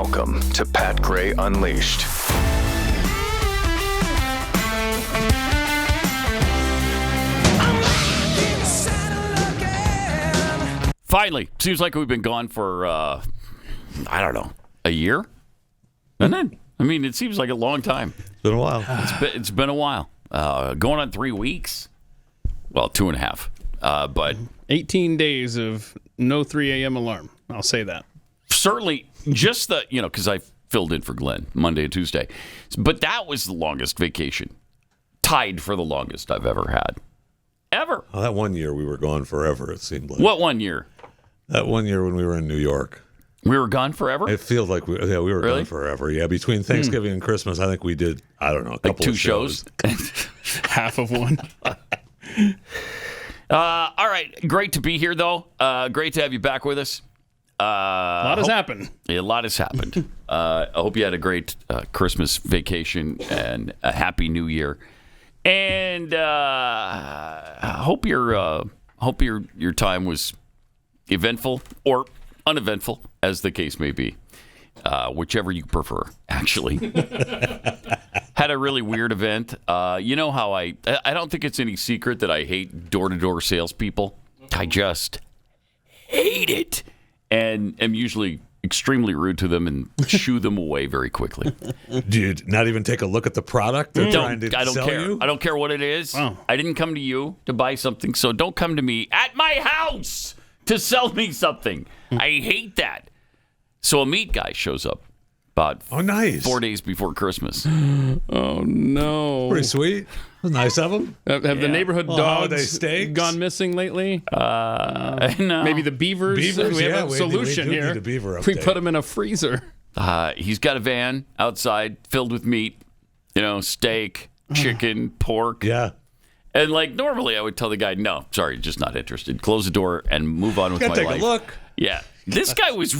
Welcome to Pat Gray Unleashed. Finally, seems like we've been gone for, I don't know, a year? And then, I mean, it seems like a long time. It's been a while. It's been a while. Going on 3 weeks. Well, 2.5. But 18 days of no 3 a.m. alarm. I'll say that. certainly just the, because I filled in for Glenn Monday and Tuesday. But that was the longest vacation. Tied for the longest I've ever had. Ever. Oh, that 1 year we were gone forever, it seemed like. What 1 year? That 1 year when we were in New York. We were gone forever? It feels like we were Really? gone forever. Yeah, between Thanksgiving and Christmas, I think we did, I don't know, a couple two of shows. Half of one. All right. Great to be here, though. Great to have you back with us. A lot has happened. A lot has happened. I hope you had a great Christmas vacation and a happy New Year. And I hope your time was eventful or uneventful, as the case may be, whichever you prefer. Actually, had a really weird event. You know how I don't think it's any secret that I hate door-to-door salespeople. I just hate it, and am usually extremely rude to them and shoo them away very quickly. Dude, not even take a look at the product they're trying to I don't sell care. you? I don't care what it is. Wow. I didn't come to you to buy something, so don't come to me at my house to sell me something. I hate that. So a meat guy shows up about nice. 4 days before Christmas. Oh, no. Pretty sweet. Nice of them. Have the neighborhood holiday dogs steaks? gone missing lately? No. Maybe the beavers? Beavers, We have yeah, a we solution do here. need a beaver We update. put them in a freezer. He's got a van outside filled with meat, steak, chicken, pork. Yeah. And normally I would tell the guy, no, sorry, just not interested. Close the door and move on with my Gotta take life. a look. Yeah. This guy was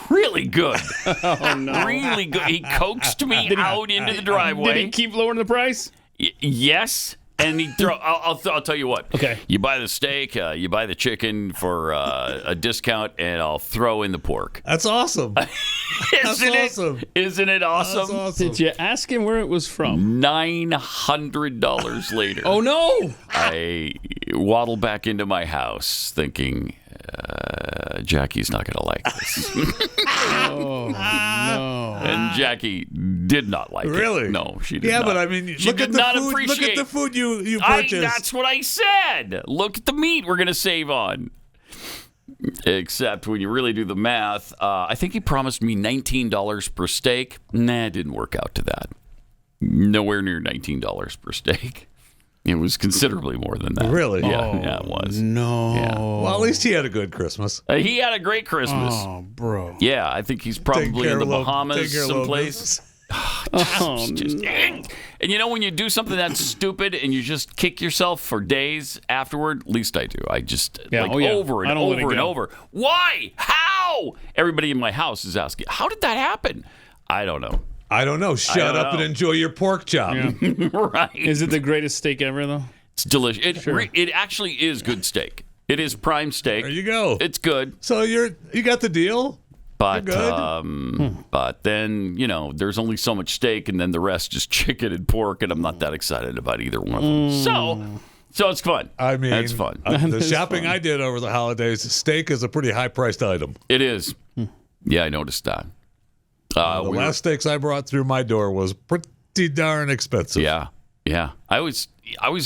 really good. Oh, no. Really good. He coaxed me out into the driveway. Did he keep lowering the price? Yes. And he throw. I'll tell you what. Okay. You buy the steak, you buy the chicken for a discount, and I'll throw in the pork. That's awesome. Isn't awesome. Isn't it awesome? That's awesome. Did you ask him where it was from? $900 later. Oh, no. I waddle back into my house thinking, Jackie's not going to like this. Oh, no. And Jackie did not like it. Really? No, she did Yeah, not. but I mean, She look did at the not food. Look appreciate. at the food you purchased. That's what I said. Look at the meat we're going to save on. Except when you really do the math, I think he promised me $19 per steak. Nah, it didn't work out to that. Nowhere near $19 per steak. It was considerably more than that. Really? Yeah, it was. No. Yeah. Well, at least he had a good Christmas. He had a great Christmas. Oh, bro. Yeah, I think he's Take probably care in the of little- Bahamas take care of little someplace. business. Oh, Just- and when you do something that's stupid and you just kick yourself for days afterward, at least I do. I just Yeah, over I and don't let it over and go. over. Why? How? Everybody in my house is asking, how did that happen? I don't know. I don't know. Shut don't up know. and enjoy your pork chop. Yeah. Right. Is it the greatest steak ever, though? It's delicious. It actually is good steak. It is prime steak. There you go. It's good. So you got the deal? But good? but then, there's only so much steak and then the rest is chicken and pork, and I'm not that excited about either one of them. So it's fun. I mean, it's fun. The shopping I did over the holidays, steak is a pretty high-priced item. It is. Yeah, I noticed that. The last steaks I brought through my door was pretty darn expensive. Yeah. I was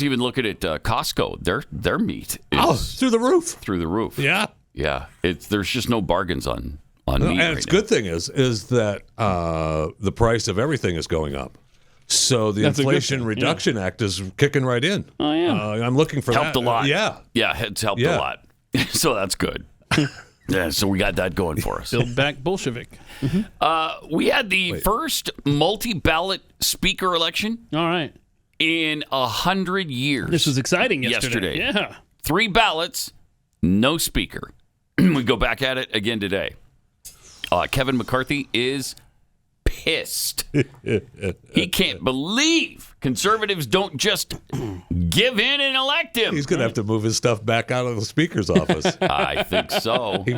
even looking at Costco. Their meat is Through the roof. through the roof. Yeah. Yeah. There's just no bargains on meat. And right it's now. good thing is that the price of everything is going up. So the That's a good Inflation thing, Reduction Act is kicking right in. Oh, yeah. I'm looking for Helped that. a lot. Yeah. Yeah, it's helped a Yeah. lot. So that's good. Yeah, so we got that going for us. Build back Bolshevik. We had the first multi-ballot speaker election All right. in 100 years. This was exciting yesterday. Yeah. 3 ballots, no speaker. We go back at it again today. Kevin McCarthy is pissed. He can't believe conservatives don't just give in and elect him. He's going to have to move his stuff back out of the speaker's office. I think so. He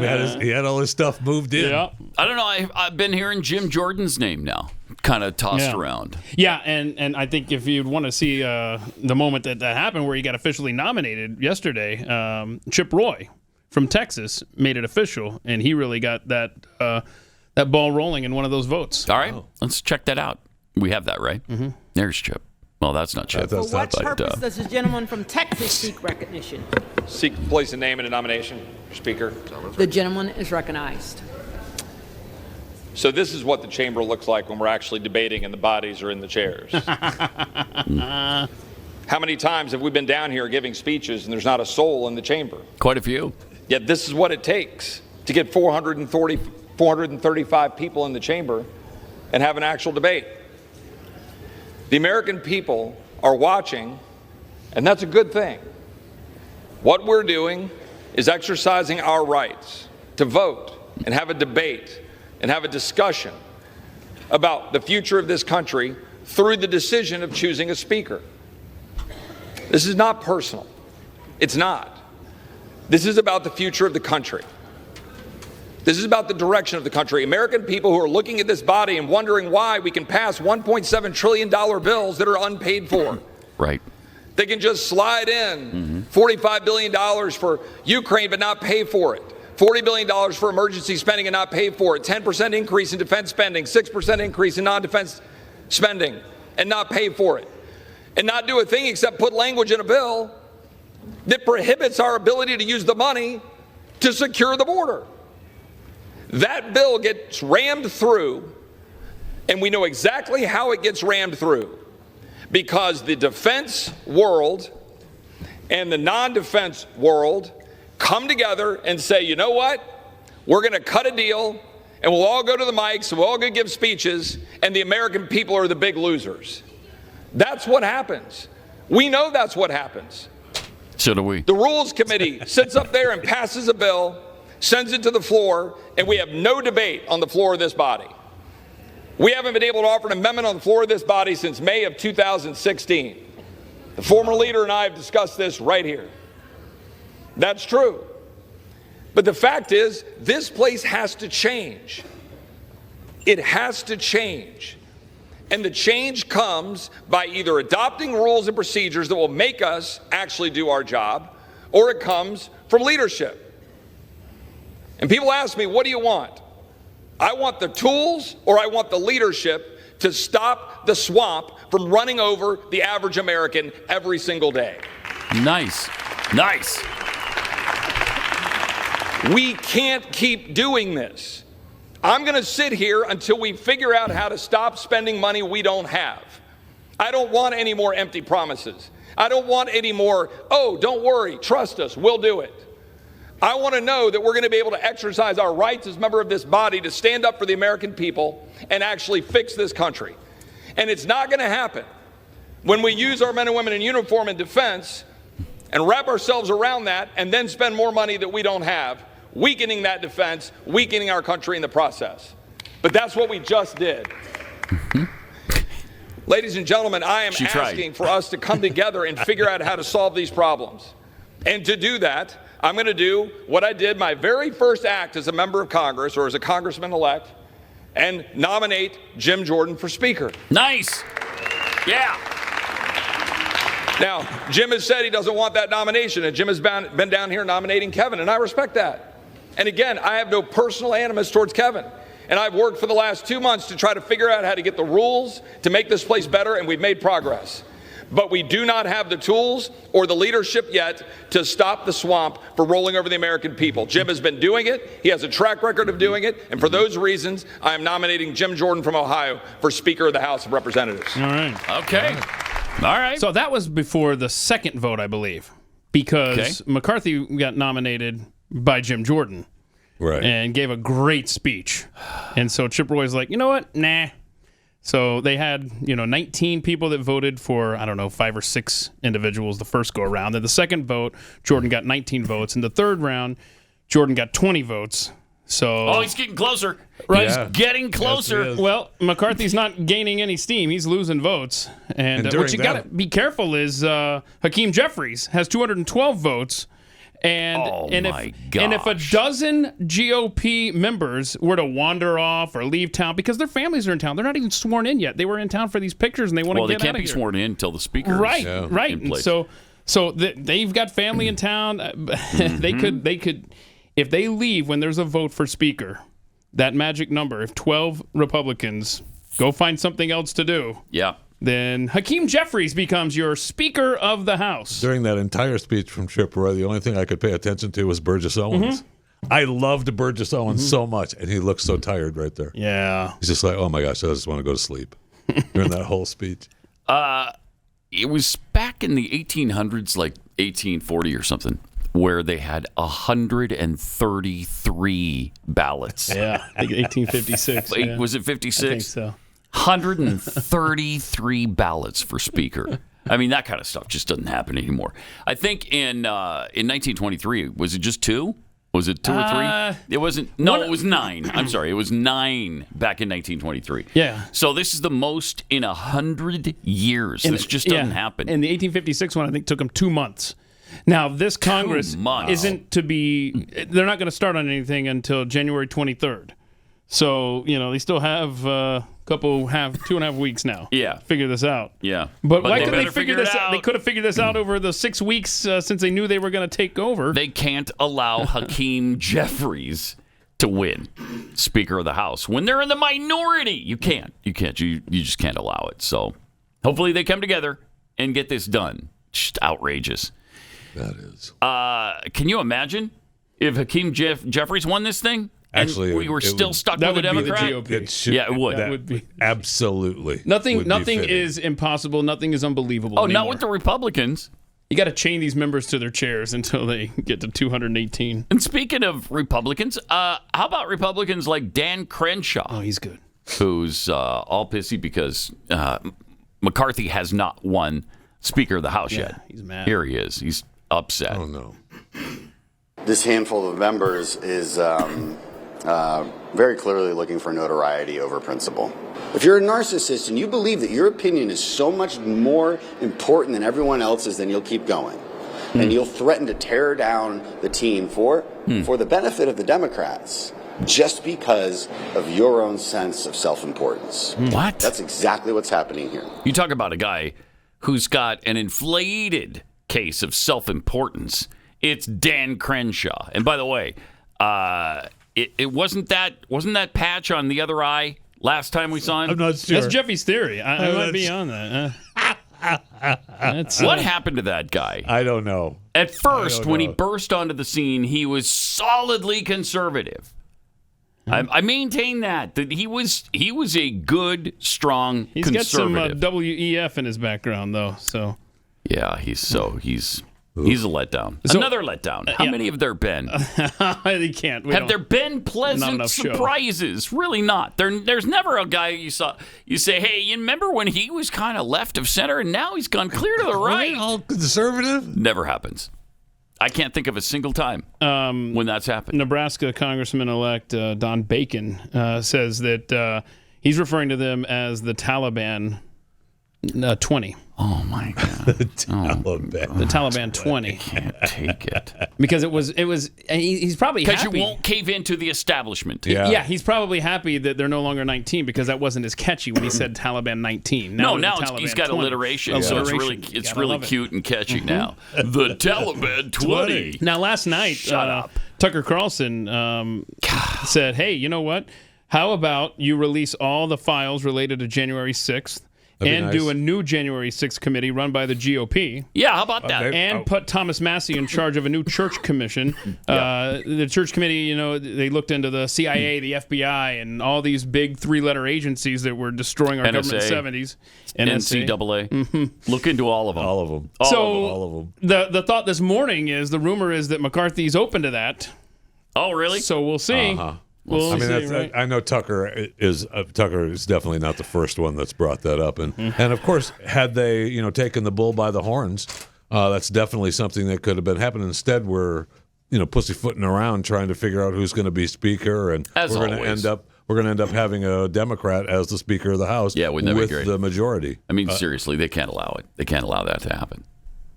had all his stuff moved in. Yeah. I don't know. I've been hearing Jim Jordan's name now, kind of tossed around. Yeah, and I think if you'd want to see the moment that happened where he got officially nominated yesterday, Chip Roy from Texas made it official, and he really got that ball rolling in one of those votes. All right, let's check that out. We have that, right? Mm-hmm. There's Chip. Well, that's not Chip. For what purpose does the gentleman from Texas seek recognition? Seek to place a name in a nomination, Speaker. The gentleman is recognized. So this is what the chamber looks like when we're actually debating and the bodies are in the chairs. How many times have we been down here giving speeches and there's not a soul in the chamber? Quite a few. Yet this is what it takes to get 435 people in the chamber and have an actual debate. The American people are watching, and that's a good thing. What we're doing is exercising our rights to vote and have a debate and have a discussion about the future of this country through the decision of choosing a speaker. This is not personal. It's not. This is about the future of the country. This is about the direction of the country. American people who are looking at this body and wondering why we can pass $1.7 trillion bills that are unpaid for. Right. They can just slide in $45 billion for Ukraine but not pay for it. $40 billion for emergency spending and not pay for it. 10% increase in defense spending, 6% increase in non-defense spending and not pay for it. And not do a thing except put language in a bill that prohibits our ability to use the money to secure the border. That bill gets rammed through, and we know exactly how it gets rammed through, because the defense world and the non-defense world come together and say, you know what, we're going to cut a deal, and we'll all go to the mics, and we'll all go give speeches, and the American people are the big losers. That's what happens. We know that's what happens. So do we. The Rules Committee sits up there and passes a bill, sends it to the floor, and we have no debate on the floor of this body. We haven't been able to offer an amendment on the floor of this body since May of 2016. The former leader and I have discussed this right here. That's true. But the fact is, this place has to change. It has to change. And the change comes by either adopting rules and procedures that will make us actually do our job, or it comes from leadership. And people ask me, what do you want? I want the tools, or I want the leadership to stop the swamp from running over the average American every single day. Nice. Nice. We can't keep doing this. I'm going to sit here until we figure out how to stop spending money we don't have. I don't want any more empty promises. I don't want any more, oh, don't worry, trust us, we'll do it. I want to know that we're going to be able to exercise our rights as a member of this body to stand up for the American people and actually fix this country. And it's not going to happen when we use our men and women in uniform in defense and wrap ourselves around that and then spend more money that we don't have, weakening that defense, weakening our country in the process. But that's what we just did. Ladies and gentlemen, I am asking for us to come together and figure out how to solve these problems. And to do that, I'm going to do what I did my very first act as a member of Congress, or as a congressman-elect, and nominate Jim Jordan for Speaker. Nice. Yeah. Now, Jim has said he doesn't want that nomination, and Jim has been down here nominating Kevin, and I respect that. And again, I have no personal animus towards Kevin. And I've worked for the last 2 months to try to figure out how to get the rules to make this place better, and we've made progress. But we do not have the tools or the leadership yet to stop the swamp for rolling over the American people. Jim has been doing it. He has a track record of doing it. And for those reasons, I am nominating Jim Jordan from Ohio for Speaker of the House of Representatives. All right. Okay. All right. So that was before the second vote, I believe, because McCarthy got nominated by Jim Jordan. Right. And gave a great speech. And so Chip Roy's like, you know what? Nah. So they had, 19 people that voted for, 5 or 6 individuals the first go around. Then the second vote, Jordan got 19 votes. In the third round, Jordan got 20 votes. So he's getting closer. Right. He's getting closer. Yes, well, McCarthy's not gaining any steam. He's losing votes. And what you got to be careful is Hakeem Jeffries has 212 votes. my and if a dozen GOP members were to wander off or leave town because their families are in town, they're not even sworn in yet. They were in town for these pictures and they want to get out of here. Well, they can't be sworn in until the speaker right, is right. in place. So they've got family in town. They could, if they leave when there's a vote for speaker, that magic number, if 12 Republicans go find something else to do, then Hakeem Jeffries becomes your Speaker of the House. During that entire speech from Chip Roy, the only thing I could pay attention to was Burgess Owens. I loved Burgess Owens so much, and he looked so tired right there. Yeah. He's just like, oh my gosh, I just want to go to sleep during that whole speech. It was back in the 1800s, like 1840 or something, where they had 133 ballots. Yeah, I think 1856. Yeah. Was it 56? I think so. 133 ballots for speaker. I mean, that kind of stuff just doesn't happen anymore. I think in 1923, was it just 2? Was it 2 or 3? It wasn't. No, it was 9. I'm sorry. It was 9 back in 1923. Yeah. So this is the most in 100 years. This just doesn't happen. And the 1856 one, I think, took them 2 months. Now, this Congress isn't to be, they're not going to start on anything until January 23rd. So, they still have a couple, 2.5 weeks now. Yeah. Figure this out. Yeah. But why couldn't they figure this it out? They could have figured this out over the 6 weeks since they knew they were going to take over. They can't allow Hakeem Jeffries to win Speaker of the House when they're in the minority. You can't. You just can't allow it. So hopefully they come together and get this done. Just outrageous. That is. Can you imagine if Hakeem Jeffries won this thing? Actually, and we were still stuck with the Democrat. It should, yeah, it would. That would be absolutely. Nothing is impossible. Nothing is unbelievable. Oh, anymore. not with the Republicans. You got to chain these members to their chairs until they get to 218. And speaking of Republicans, how about Republicans like Dan Crenshaw? Oh, he's good. Who's all pissy because McCarthy has not won Speaker of the House yet. He's mad. Here he is. He's upset. Oh, no. This handful of members is very clearly looking for notoriety over principle. If you're a narcissist and you believe that your opinion is so much more important than everyone else's, then you'll keep going. And you'll threaten to tear down the team for the benefit of the Democrats just because of your own sense of self-importance. What? That's exactly what's happening here. You talk about a guy who's got an inflated case of self-importance. It's Dan Crenshaw. And by the way, it wasn't that patch on the other eye last time we saw him? I'm not sure. That's Jeffy's theory. I might be on that. What happened to that guy? I don't know. At first, when he burst onto the scene, he was solidly conservative. I maintain that he was a good, strong He's conservative. got some WEF in his background, though. So yeah, he's a letdown. Another letdown. How many have there been? They can't. Have there been pleasant surprises? Really not. There's never a guy you say, hey, you remember when he was kind of left of center and now he's gone clear to the right? All conservative? Never happens. I can't think of a single time when that's happened. Nebraska Congressman-elect Don Bacon says that he's referring to them as the Taliban 20. Oh my God! The Taliban 20. I can't take it Because it was. And he's probably happy. Because you won't cave into the establishment. Yeah, he's probably happy that they're no longer 19 because that wasn't as catchy when he said Taliban 19. Now he's got 20. alliteration, so it's really cute and catchy now. The Taliban 20. Now, last night, Tucker Carlson said, "Hey, you know what? How about you release all the files related to January 6th?" And do a new January 6th committee run by the GOP. Yeah, how about that? And put Thomas Massey in charge of a new church commission. The church committee, they looked into the CIA, the FBI, and all these big 3-letter agencies that were destroying our government in the 70s. NCAA. Mm-hmm. Look into all of them. All of them. All of them. The thought this morning is the rumor is that McCarthy's open to that. Oh, really? So we'll see. Uh-huh. We'll see, right? I know Tucker is definitely not the first one that's brought that up, and of course, had they taken the bull by the horns, that's definitely something that could have been happening. Instead, we're pussyfooting around trying to figure out who's going to be speaker, and we're going to end up having a Democrat as the Speaker of the House. Yeah, wouldn't that be great? The majority. I mean, seriously, they can't allow it. They can't allow that to happen.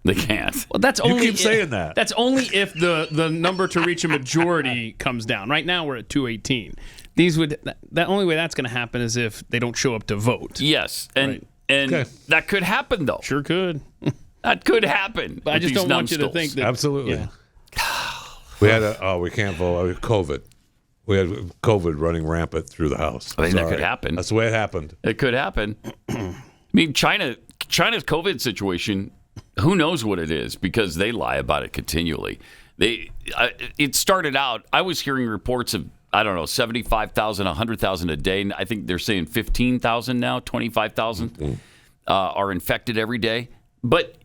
They can't. Well, that's You only keep saying that. That's only if the number to reach a majority comes down. Right now we're at 218. The only way that's going to happen is if they don't show up to vote. Yes, and that could happen though. Sure could. That could happen. But I just don't want you to think that. Absolutely. Yeah. We had we can't vote. COVID. We had COVID running rampant through the house. I think that could happen. That's the way it happened. It could happen. I mean, China's COVID situation, who knows what it is, because they lie about it continually. It started out, I was hearing reports of, I don't know, 75,000, 100,000 a day. I think they're saying 15,000 now, 25,000 are infected every day. But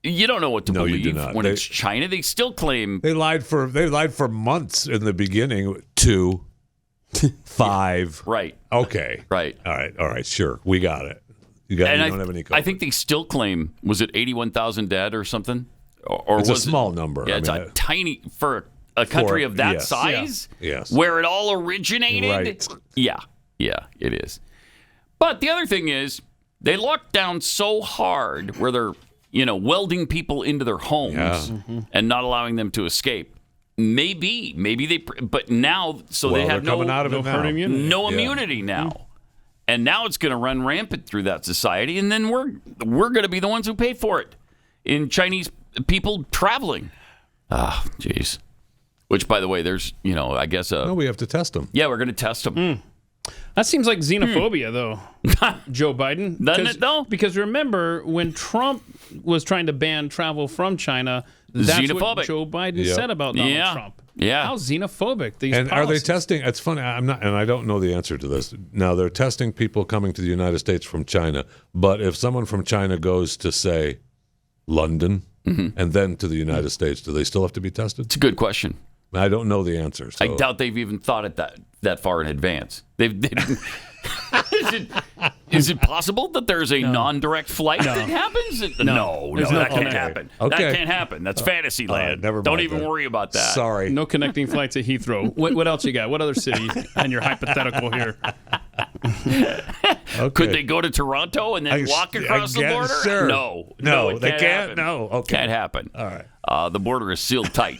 you don't know what to believe you do not. when it's China. They still claim They lied for months in the beginning. 2, 5. right. Okay. Right. All right. Sure. We got it. You don't have any COVID. I think they still claim, was it 81,000 dead or something? Or It's was a small number. Yeah, I it's mean, a tiny for a country of that yes. size. Yeah. Yes. Where it all originated. Right. Yeah, it is. But the other thing is, they locked down so hard where they're welding people into their homes and not allowing them to escape. Maybe they. But now, they have no coming out of it now. immunity now. And now it's going to run rampant through that society, and then we're going to be the ones who pay for it in Chinese people traveling. Ah, jeez. Which, by the way, there's I guess No, we have to test them. yeah, we're going to test them. That seems like xenophobia, though, Joe Biden. Doesn't it, though? Because remember, when Trump was trying to ban travel from China, that's Xenophobic. what Joe Biden said about Donald Trump. Yeah. How xenophobic these And policies. are they testing? It's funny. I'm not, and I don't know the answer to this. Now they're testing people coming to the United States from China. But if someone from China goes to say London and then to the United States, do they still have to be tested? It's a good question. I don't know the answer. So. I doubt they've even thought it that far in advance. They didn't. Is it possible that there's a non-direct flight that happens? No, that can't happen. Okay. That can't happen. That's fantasy land. never mind Don't even that. worry about that. Sorry. No connecting flights at Heathrow. What else you got? What other city in your hypothetical here? Okay. Could they go to Toronto and then walk across the border? Sure. No, No, they can't can't? happen. No, okay. Can't happen. All right. The border is sealed tight.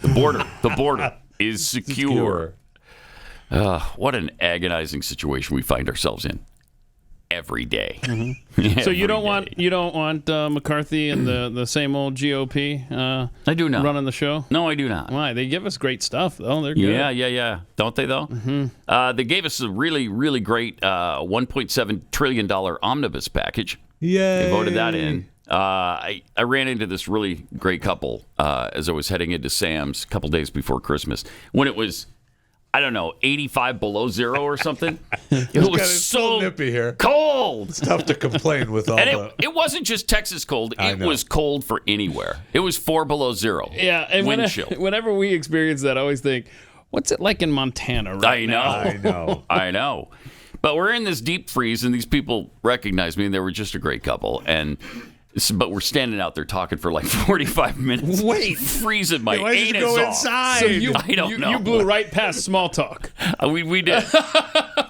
The border is secure. What an agonizing situation we find ourselves in every day. So you don't want McCarthy and the same old GOP I do not running the show? No, I do not. Why? They give us great stuff, though. They're good. Yeah. Don't they, though? They gave us a really, really great $1.7 trillion omnibus package. Yay. They voted that in. I ran into this really great couple as I was heading into Sam's a couple days before Christmas when it was, I don't know, 85 below zero or something. It was It's so nippy here. cold. It's tough to complain with all And it wasn't just Texas cold. It was cold for anywhere. It was 4 below zero. Yeah, and wind chill. whenever we experience that, I always think, what's it like in Montana right now? I know. But we're in this deep freeze, and these people recognized me, and they were just a great couple. But we're standing out there talking for like 45 minutes. Wait. Freezing my Why did you anus go off. inside? So you know. You blew right past small talk. We did.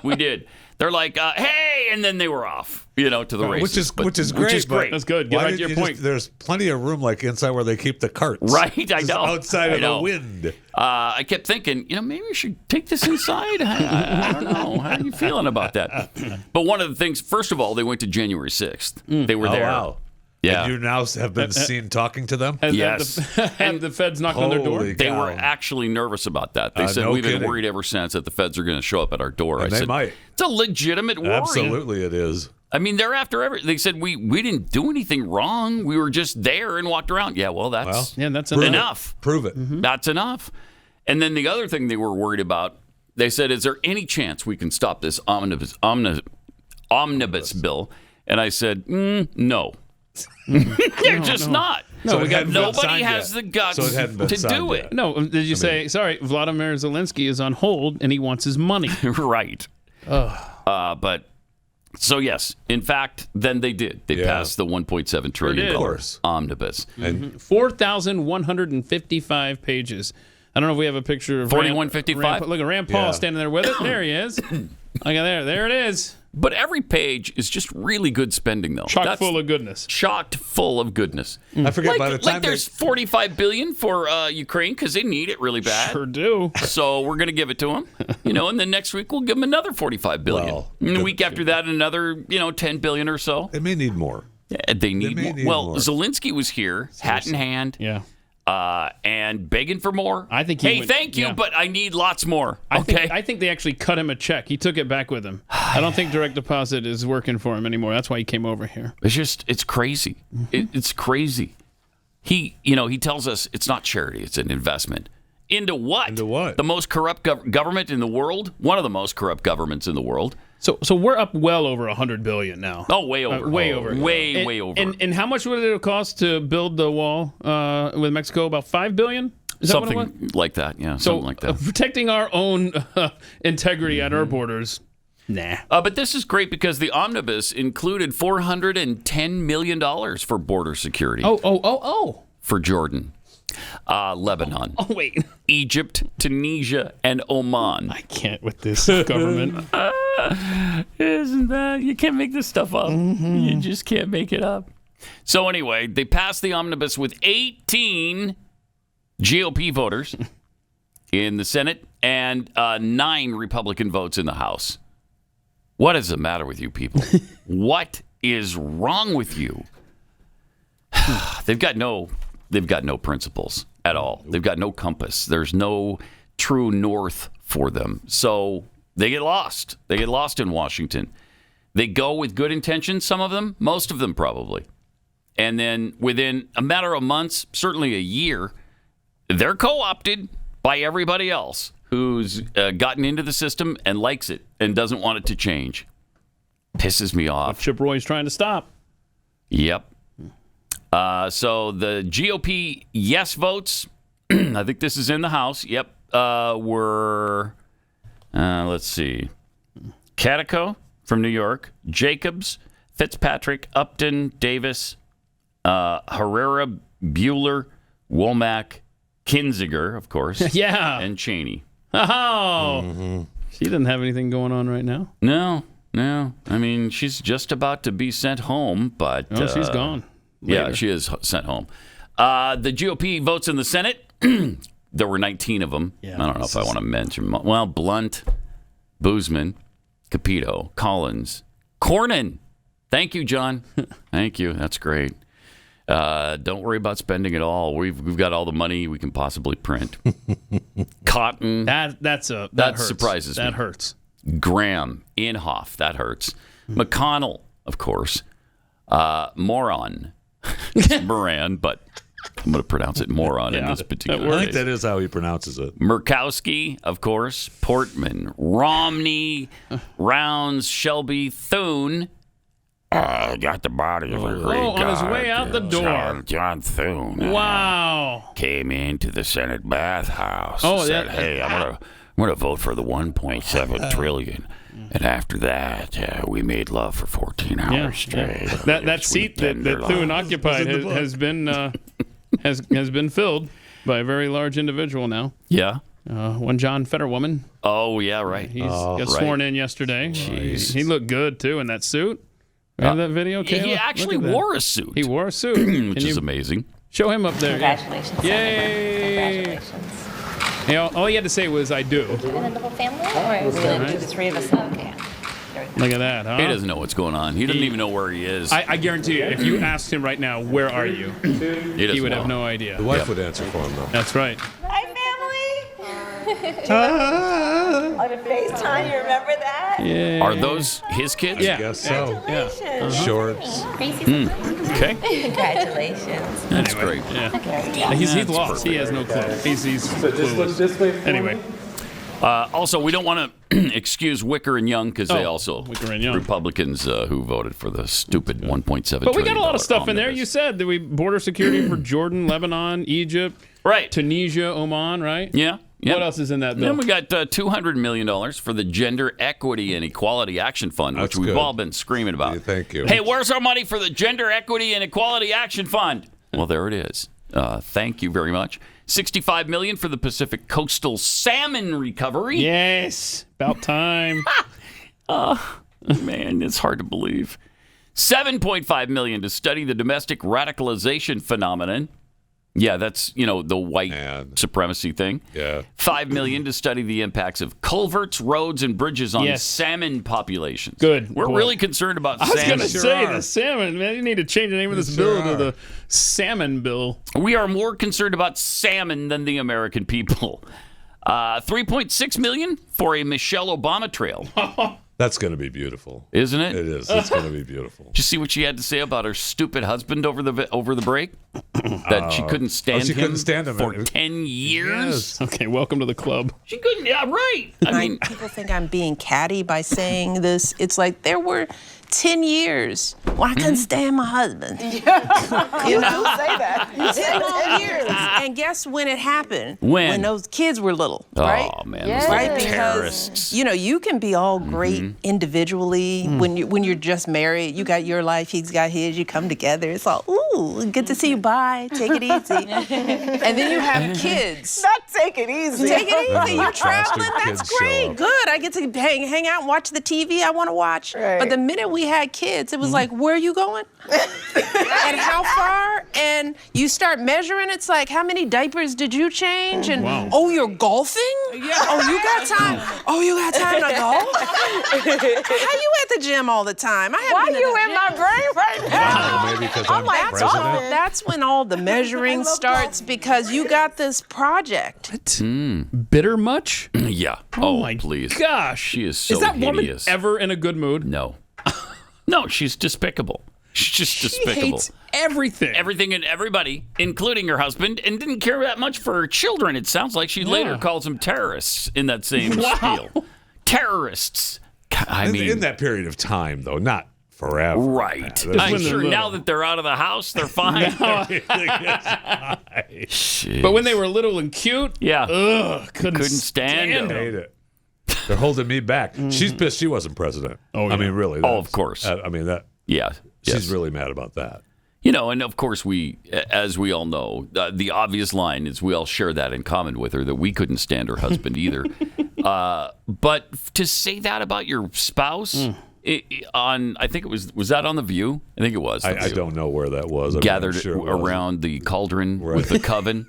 We did. They're like, hey, and then they were off, to the races. Which is great. Which is great. That's good. Get Why right to did your you point. there's plenty of room like inside where they keep the carts. Right, I Just know. Outside I of know. the wind. I kept thinking, maybe we should take this inside. I don't know. How are you feeling about that? But one of the things, first of all, they went to January 6th. They were there. Wow. Yeah. And you now have been seen talking to them? Yes. And the feds knocked on their door? Holy They cow. were actually nervous about that. They said, no we've been kidding. worried ever since that the feds are going to show up at our door. And I they said, might. it's a legitimate worry. Absolutely it is. I mean, they're after everything. They said, we didn't do anything wrong. We were just there and walked around. Yeah, well, that's that's enough. Prove it. That's enough. And then the other thing they were worried about, they said, is there any chance we can stop this omnibus bill? And I said, no. They're just not. So it hadn't been Nobody signed has yet. the guts So it hadn't been to signed do yet. it. No, did you say, sorry, Vladimir Zelensky is on hold and he wants his money? Right. But so yes, in fact, then they did. They passed the $1.7 trillion Of course. omnibus. 4,155 pages. I don't know if we have a picture of 4155? Look at Rand Paul standing there with it. There he is. Look at there it is. But every page is just really good spending, though. Chock full of goodness. Chocked full of goodness. I forget by the time there's $45 billion for Ukraine because they need it really bad. Sure do. So we're going to give it to them, and then next week we'll give them another $45 billion. Well, and the week after that, another, $10 billion or so. they may need more. Yeah, they need more. Well, more. Zelensky was here, hat in hand. Yeah. And begging for more. I think thank you, but I need lots more. I think they actually cut him a check. He took it back with him. I don't think direct deposit is working for him anymore. That's why he came over here. It's crazy. It's crazy. He tells us it's not charity, it's an investment. Into what? Into what? The most corrupt government in the world? One of the most corrupt governments in the world. So we're up well over $100 billion now. Oh, way over. Way over. Way over. And how much would it cost to build the wall with Mexico? About $5 billion? Is that what it was? Something like that, yeah. So Something like that. Protecting our own integrity at our borders, nah. But this is great because the omnibus included $410 million for border security. Oh. For Jordan, Lebanon, Oh, wait. Egypt, Tunisia, and Oman. I can't with this government. Isn't that? You can't make this stuff up. You just can't make it up. So anyway, they passed the omnibus with 18 GOP voters in the Senate and 9 Republican votes in the House. What is the matter with you people? What is wrong with you? They've got no principles at all. They've got no compass. There's no true north for them. So they get lost. They get lost in Washington. They go with good intentions, some of them, most of them probably. And then within a matter of months, certainly a year, they're co-opted by everybody else who's gotten into the system and likes it and doesn't want it to change. Pisses me off. Chip Roy's trying to stop. Yep. So the GOP yes votes, I think this is in the House, were, let's see, Catico from New York, Jacobs, Fitzpatrick, Upton, Davis, Herrera, Bueller, Womack, Kinzinger, of course, Yeah. and Cheney. Oh. She doesn't have anything going on right now. No. I mean, she's just about to be sent home, but... Oh, she's gone. Yeah, she is sent home. The GOP votes in the Senate. There were 19 of them. Yeah, I don't know if I want to mention. Well, Blunt, Boozman, Capito, Collins, Cornyn. Thank you, John. Thank you. That's great. Don't worry about spending it all. We've got all the money we can possibly print. Cotton. That hurts. Surprises me. That hurts. Graham, Inhofe. That hurts. McConnell, of course. Moron. It's Moran, but I'm going to pronounce it moron in this particular I case. think that is how he pronounces it. Murkowski, of course, Portman, Romney, Rounds, Shelby, Thune. Got the body of a great guy. On his way out the door. John Thune. Wow. Came into the Senate bathhouse. Oh, and said, yeah. "Hey, I'm gonna vote for the 1.7 trillion." And after that, we made love for 14 hours straight. That seat that Thune occupied has been filled by a very large individual now. Yeah. One John Fetterwoman. Oh, yeah, right. He got sworn in yesterday. He looked good, too, in that suit. Remember that video, Kayla? He actually wore a suit. He wore a suit. Which is amazing. Show him up there. Congratulations. Yay. Congratulations. You know, all he had to say was, I do. And then the whole family? Or we gonna do the 3 of us? Okay. Look at that, huh? He doesn't know what's going on. He doesn't even know where he is. I guarantee you, if you asked him right now, where are you? He would have no idea. The wife would answer for him, though. That's right. Hi, family. On a FaceTime, you remember that? Yeah. Are those his kids? Yeah. I guess so. Congratulations. Shorts. Okay. Congratulations. That's great. Yeah. He's lost. He has no clue. He's clueless. Anyway. Also, we don't want to excuse Wicker and Young because they also Wicker and Young. Republicans who voted for the stupid 1.7 But we got a lot of stuff in there. omnibus. You said that we border security for Jordan, Lebanon, Egypt, Right. Tunisia, Oman, right? Yeah. What else is in that bill? Then we got $200 million for the Gender Equity and Equality Action Fund, which That's we've good. all been screaming about. Yeah, thank you. Hey, where's our money for the Gender Equity and Equality Action Fund? Well, there it is. Thank you very much. $65 million for the Pacific Coastal Salmon Recovery. Yes. About time. Man, it's hard to believe. $7.5 million to study the domestic radicalization phenomenon. Yeah, that's, the white supremacy thing. Yeah. $5 million to study the impacts of culverts, roads, and bridges on salmon populations. Good. We're really concerned about salmon. I was going to say the salmon, man. You need to change the name of this bill to the salmon bill. We are more concerned about salmon than the American people. $3.6 million for a Michelle Obama trail. That's going to be beautiful, isn't it? It is. It's going to be beautiful. Did you see what she had to say about her stupid husband over the break? That she couldn't stand him for 10 years. Yes. Okay, welcome to the club. She couldn't. Yeah, right. I mean, people think I'm being catty by saying this. It's like there were 10 years when I couldn't stand my husband. You know, say that. 10 whole years. And guess when it happened? When those kids were little, right? Oh man, Yes. those Right, little because terrorists. you can be all great individually when you're just married. You got your life, he's got his. You come together. It's all good to see you. Bye. Take it easy. And then you have kids. Not take it easy. Take it easy. You're traveling. bastard That's kids show great. up. Good. I get to hang out and watch the TV I want to watch. Right. But the minute we had kids, it was like, where are you going? And how far? And you start measuring. It's like, how many diapers did you change? And oh, you're golfing? Yeah. Oh, you got time? Oh, you got time to golf? How you at the gym all the time? Why are you in my brain right now? Maybe because I'm like, president. That's when all the measuring starts because you got this project. Bitter much? Yeah. Oh my please. gosh. She is so Is that hideous. woman ever in a good mood? No. No, she's despicable. She's just She despicable. hates everything. Everything and everybody, including her husband, and didn't care that much for her children. It sounds like she later calls them terrorists in that same spiel. Terrorists. I mean, in that period of time, though, not forever. right. Yeah, I'm when they're sure little. now that they're out of the house, they're fine. Jeez. But when they were little and cute, yeah, couldn't stand I them. hate it. They're holding me back. She's pissed she wasn't president. Oh, I yeah. mean, really. Oh, of course. I mean, that. Yeah. She's yes. really mad about that. And of course, we, as we all know, the obvious line is we all share that in common with her, that we couldn't stand her husband either. But to say that about your spouse I think it was that on The View? I think it was. The I View. don't know where that was. I mean, Gathered I'm sure it was. around the cauldron with the coven.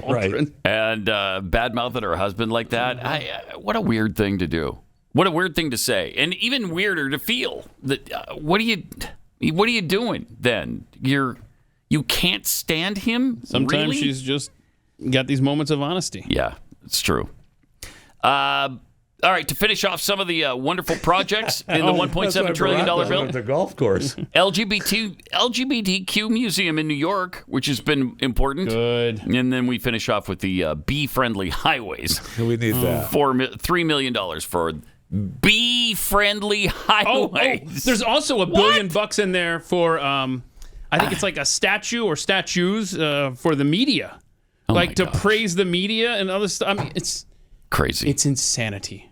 Right. And bad-mouthing her husband like that. What a weird thing to do. What a weird thing to say. And even weirder to feel. That what are you doing then? You can't stand him? sometimes Really? she's just got these moments of honesty. Yeah, it's true. All right, to finish off some of the wonderful projects in the $1.7 trillion bill, The golf course. LGBTQ Museum in New York, which has been important. Good. And then we finish off with the bee-friendly highways. We need that. $3 million for bee-friendly highways. There's also $1 billion in there for, I think it's like a statue or statues for the media. my To gosh. praise the media and other stuff. I mean, it's Crazy. It's insanity.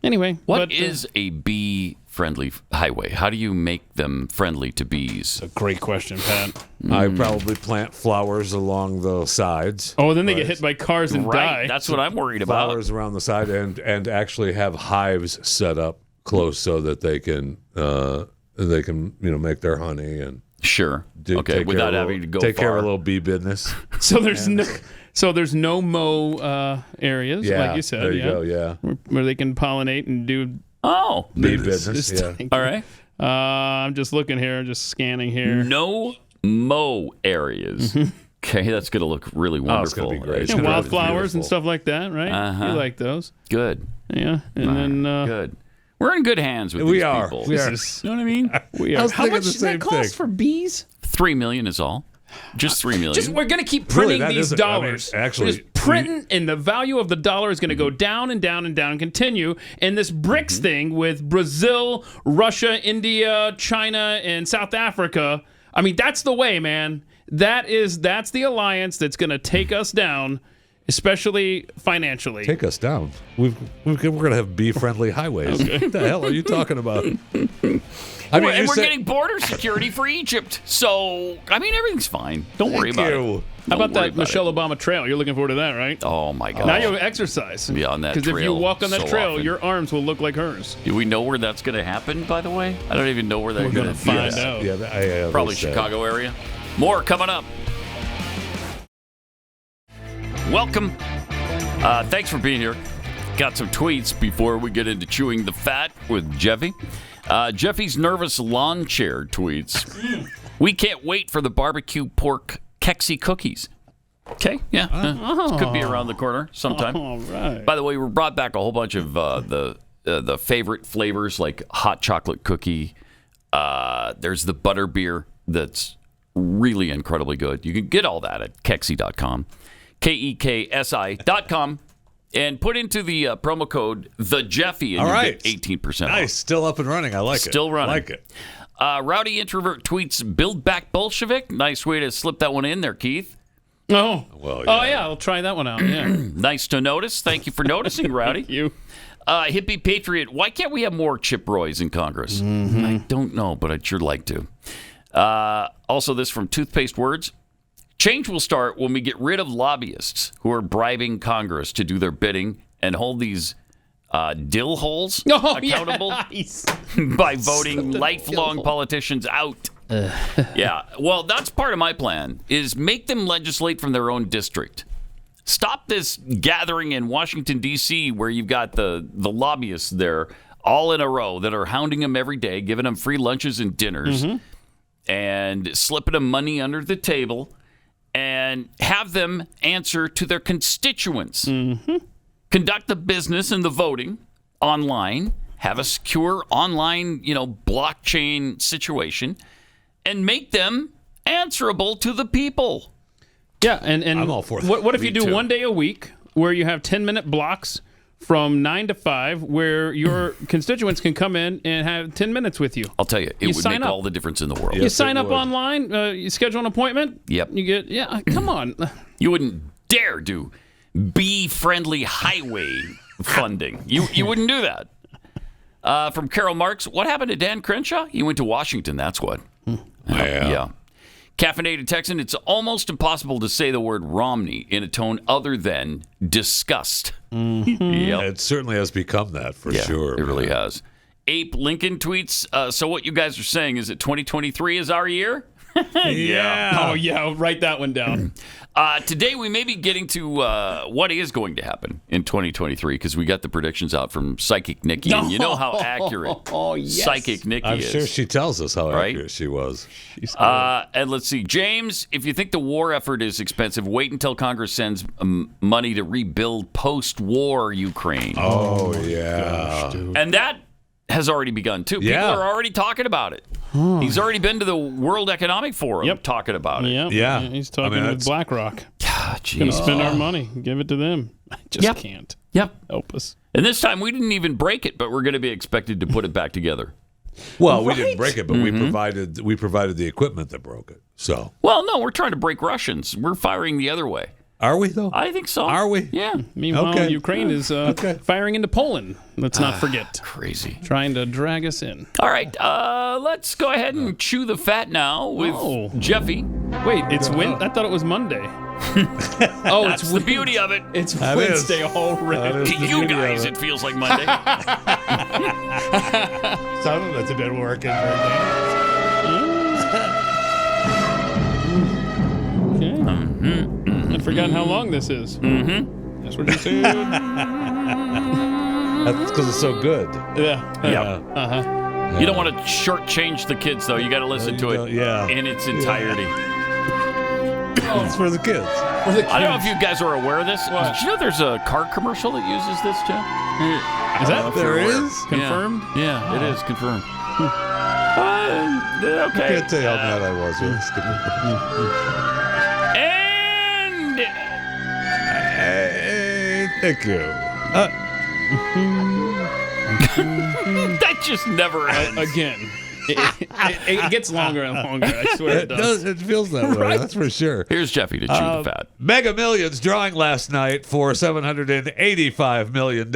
Anyway. What is a bee-friendly highway? How do you make them friendly to bees? a great question, Pat. I probably plant flowers along the sides. Oh, then they get hit by cars and Right, die. that's what I'm worried about. Flowers around the side and actually have hives set up close so that they can make their honey and Sure. take care without of having to go take care of far. a little bee business. So there's no mow areas, Yeah, like you said. there you go. Yeah, Where they can pollinate and do. Oh. bee business. this Yeah. thing. All right. I'm just looking here, just scanning here. No mow areas. Okay, that's going to look really Oh, it's wonderful. gonna be great. It's And gonna be wildflowers and beautiful. stuff like that, right? Uh-huh. You like those? Good. Yeah. And then Good. We're in good hands with We these are. people. We are. You know what I mean? we I are. was How thinking much the does that same cost thing. for bees? $3 million is all. Just $3 million. We're going to keep Really, printing that these is I mean, dollars. actually, We're just printing, and the value of the dollar is going to go down and down and down and continue. And this BRICS thing with Brazil, Russia, India, China, and South Africa, I mean, that's the way, man. That's the alliance that's going to take us down. especially financially. Take us down. We're going to have bee-friendly highways. What the hell are you talking about? We're getting border security for Egypt. So, everything's fine. Don't worry about it. How about that Michelle Obama trail? You're looking forward to that, right? Oh, my God. Now you'll exercise. Yeah, on that trail. Because if you walk on that trail, often. your arms will look like hers. Do we know where that's going to happen, by the way? I don't even know where that's going to find out. Yeah, probably Chicago area. More coming up. Welcome. Thanks for being here. Got some tweets before we get into chewing the fat with Jeffy. Jeffy's nervous lawn chair tweets. We can't wait for the barbecue pork Kexi cookies. Okay, yeah. This could be around the corner sometime. All right. By the way, we brought back a whole bunch of the favorite flavors like hot chocolate cookie. There's the butter beer that's really incredibly good. You can get all that at Kexi.com. KEKSI.com. And put into the promo code the Jeffy and you get 18% off. Nice, still up and running. I like it. Still running. I like it. Rowdy Introvert tweets, "Build back Bolshevik." Nice way to slip that one in there, Keith. Oh, well, oh yeah, I'll try that one out. Yeah, nice to notice. Thank you for noticing, Rowdy. Thank you. Hippie Patriot, why can't we have more Chip Roys in Congress? I don't know, but I'd sure like to. Also, this from Toothpaste Words. Change will start when we get rid of lobbyists who are bribing Congress to do their bidding and hold these dill holes accountable by voting lifelong politicians out. Yeah, well, that's part of my plan, is make them legislate from their own district. Stop this gathering in Washington, D.C., where you've got the lobbyists there all in a row that are hounding them every day, giving them free lunches and dinners, and slipping them money under the table, and have them answer to their constituents. Conduct the business and the voting online, have a secure online, blockchain situation, and make them answerable to the people. Yeah, and I'm all for that. What if you do too. 1 day a week where you have 10-minute blocks from 9 to 5 where your constituents can come in and have 10 minutes with you? I'll tell you, it would make all the difference in the world. You sign up online, you schedule an appointment. Yep. You get, come on. You wouldn't dare do bee-friendly highway funding. You wouldn't do that. From Carol Marks, what happened to Dan Crenshaw? He went to Washington, that's what. Yeah. Caffeinated Texan, it's almost impossible to say the word Romney in a tone other than disgust. Yep. It certainly has become that for sure. It really has. Ape Lincoln tweets, so what you guys are saying is that 2023 is our year? Yeah. Oh, yeah. Write that one down. Today, we may be getting to what is going to happen in 2023 because we got the predictions out from Psychic Nikki. And you know how accurate Psychic Nikki I'm is. sure she tells us how accurate she was. And let's see. James, if you think the war effort is expensive, wait until Congress sends money to rebuild post-war Ukraine. Oh, yeah. Gosh, dude. And that has already begun, too. People are already talking about it. He's already been to the World Economic Forum talking about it. Yeah. He's talking with BlackRock. Geez. Going to spend our money. Give it to them. I just can't. Help us. And this time, we didn't even break it, but we're going to be expected to put it back together. Well, we didn't break it, but we provided the equipment that broke it. So. Well, no, we're trying to break Russians. We're firing the other way. Are we, though? I think so. Are we? Yeah. Meanwhile, Ukraine is firing into Poland. Let's not forget. Crazy. Trying to drag us in. All right. Let's go ahead and chew the fat now with Jeffy. Wait, it's I thought it was Monday. That's the beauty of it. It's Wednesday already. To you guys, it feels like Monday. Some of it's been working for I'd forgotten how long this is. That's what you said. That's because it's so good. You don't want to shortchange the kids, though. You got to listen to it in its entirety. It's for the kids. I don't know if you guys are aware of this. Did you know there's a car commercial that uses this, too? Is that there is? Confirmed? Yeah, it is confirmed. Okay. I can't tell you how mad I was. And thank you. that just never ends. Again. It gets longer and longer. I swear it does. It feels that way. That's for sure. Here's Jeffy to chew the fat. Mega Millions drawing last night for $785 million.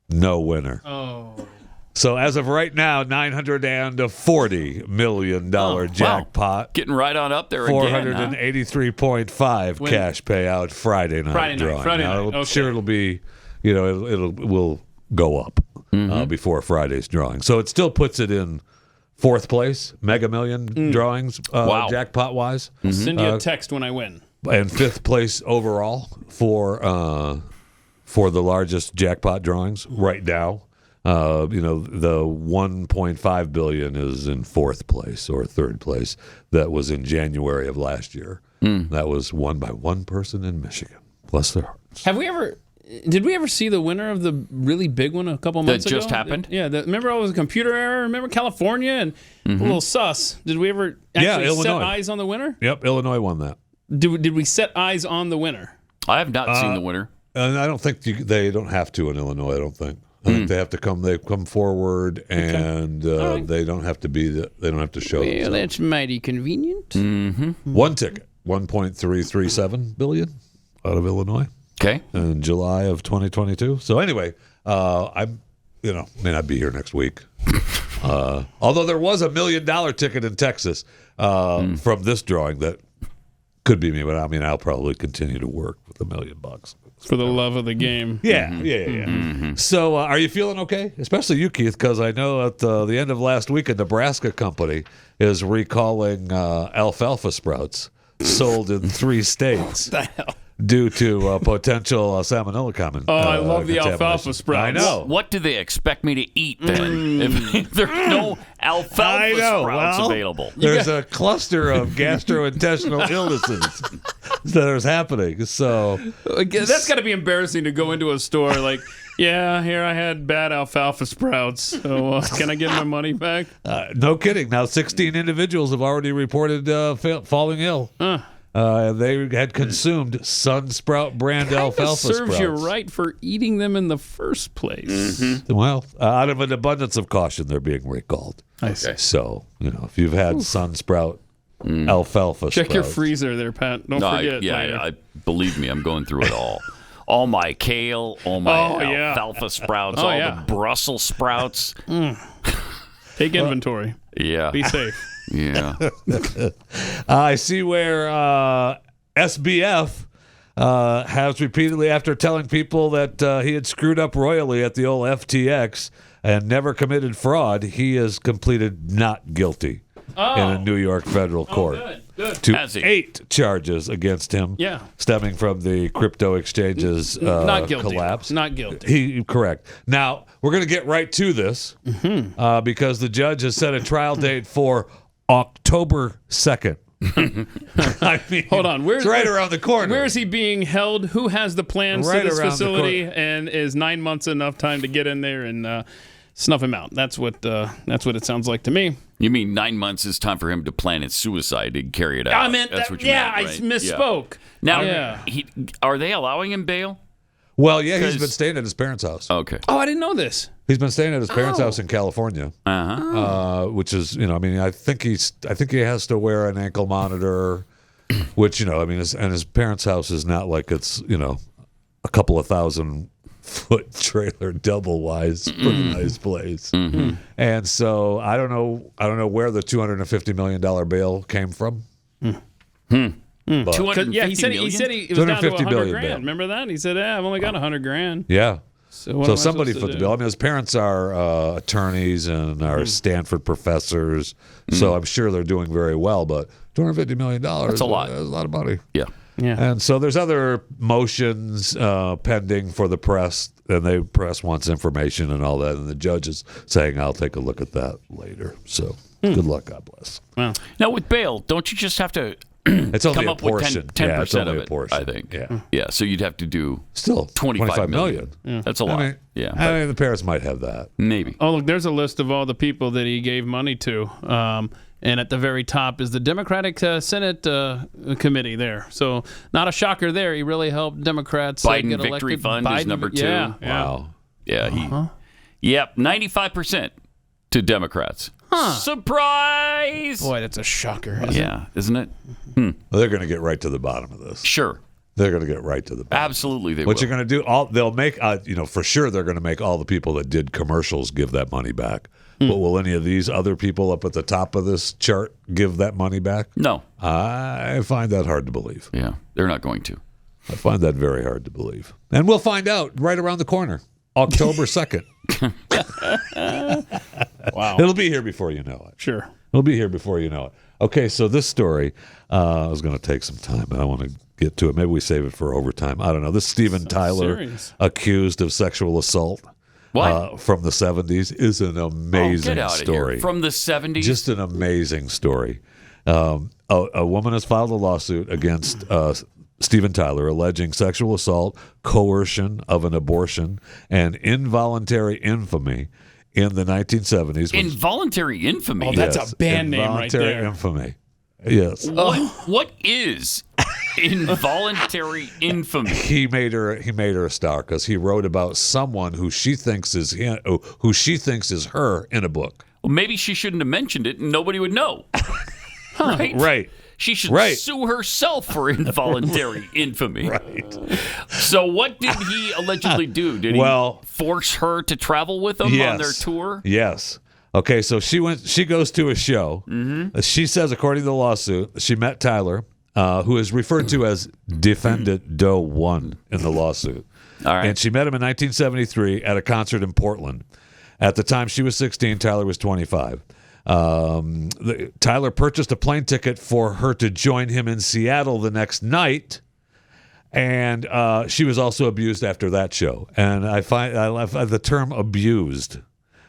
No winner. Oh. So as of right now, $940 million jackpot. Getting right on up there again. 483.5 cash payout Friday night drawing. Friday night. I'm Okay. sure it'll be, will go up before Friday's drawing. So it still puts it in fourth place, Mega Million drawings, jackpot wise. Send you a text when I win. And fifth place overall for the largest jackpot drawings right now. The 1.5 billion is in fourth place or third place. That was in January of last year. That was won by one person in Michigan. Bless their hearts. Did we ever see the winner of the really big one a couple months ago? That just happened? Yeah. Remember all was a computer error? Remember California and a little sus? Did we ever actually set Illinois. eyes on the winner? Yep, Illinois won that. Did we set eyes on the winner? I have not seen the winner. And I don't think they don't have to in Illinois. I don't think. I think they have to come. They come forward, and they don't have to be. They don't have to show. Well, that's mighty convenient. One ticket, 1.337 billion out of Illinois. Okay. In July of 2022. So anyway, I may not be here next week. Although there was $1 million ticket in Texas from this drawing that could be me, but I mean I'll probably continue to work with $1 million. For the love of the game. Yeah. So are you feeling okay? Especially you, Keith, because I know at the end of last week, a Nebraska company is recalling alfalfa sprouts sold in 3 states. What the hell? Due to potential salmonella comment. Oh, I love the alfalfa sprouts. I know. What do they expect me to eat then if there's no alfalfa sprouts available? There's a cluster of gastrointestinal illnesses that is happening. So that's got to be embarrassing to go into a store like, yeah, here I had bad alfalfa sprouts. So can I get my money back? No kidding. Now 16 individuals have already reported falling ill. They had consumed Sunsprout brand alfalfa sprouts. Serves you right for eating them in the first place. Well, out of an abundance of caution, they're being recalled. I see. So, if you've had Sunsprout alfalfa Check your sprouts. freezer there, Pat. Don't forget. Believe me, I'm going through it all. All my kale, all my alfalfa sprouts, the Brussels sprouts. Take inventory. Yeah. Be safe. Yeah. I see where SBF has repeatedly, after telling people that he had screwed up royally at the old FTX and never committed fraud, he is completed not guilty in a New York federal court. Good. To 8 charges against him, stemming from the crypto exchanges not guilty. collapse. Not guilty. Correct. Now, we're going to get right to this because the judge has set a trial date for October 2nd. I mean, hold on. It's right around the corner. Where is he being held? Who has the plans Right to this around the facility? And is 9 months enough time to get in there and snuff him out? That's what it sounds like to me. You mean 9 months is time for him to plan his suicide and carry it out? I meant that's that. What you meant, right? I misspoke. Now, are they allowing him bail? Well, yeah, he's been staying at his parents' house. Okay. Oh, I didn't know this. He's been staying at his parents' house in California, which is, I think he has to wear an ankle monitor, which, his parents' house is not like it's, a couple of 1,000-foot trailer double wise, pretty nice place. And so I don't know where the $250 million bail came from. But, he said he was down to $100 grand. bail. Remember that? He said, I've only got $100 grand. Yeah. So somebody foot the bill. I mean, his parents are attorneys and are Stanford professors, so I'm sure they're doing very well. But $250 million, that's a lot. That's a lot of money. Yeah. And so there's other motions pending for the press, and the press wants information and all that, and the judge is saying, I'll take a look at that later. So good luck. God bless. Wow. Now, with bail, don't you just have to it's only come a up portion. with 10% of a it, portion. I think. Yeah. So you'd have to do Still $25 million. That's a lot. I mean, the parents might have that. Maybe. Oh, look, there's a list of all the people that he gave money to. And at the very top is the Democratic Senate committee there. So not a shocker there. He really helped Democrats Biden get Victory elected. Fund is number 2. Yeah. Wow. Yeah. 95% to Democrats. Surprise! Boy, that's a shocker. Isn't it? Well, they're going to get right to the bottom of this. Sure. They're going to get right to the bottom. Absolutely, they What will. you're going to do? They'll make, for sure, they're going to make all the people that did commercials give that money back. But will any of these other people up at the top of this chart give that money back? No. I find that hard to believe. Yeah, they're not going to. I find that very hard to believe. And we'll find out right around the corner, October 2nd. Wow. It'll be here before you know it. Sure. It'll be here before you know it. Okay, so this story is going to take some time, and I want to get to it. Maybe we save it for overtime. I don't know. This Steven Tyler serious. accused of sexual assault from the 70s is an amazing get out story. Of here. From the 70s? Just an amazing story. A woman has filed a lawsuit against Steven Tyler alleging sexual assault, coercion of an abortion, and involuntary infamy in the 1970s. Involuntary infamy? Oh, that's a band name right there. Involuntary infamy. Yes. What is involuntary infamy? He made her a star because he wrote about someone who she thinks is her in a book. Well, maybe she shouldn't have mentioned it and nobody would know. Right. She should Right. sue herself for involuntary infamy. Right. So what did he allegedly do? Did he force her to travel with him on their tour? Yes. Okay, so she goes to a show. Mm-hmm. She says, according to the lawsuit, she met Tyler, who is referred to as Defendant Doe 1 in the lawsuit. All right. And she met him in 1973 at a concert in Portland. At the time, she was 16. Tyler was 25. Tyler purchased a plane ticket for her to join him in Seattle the next night. And she was also abused after that show. And I find the term abused.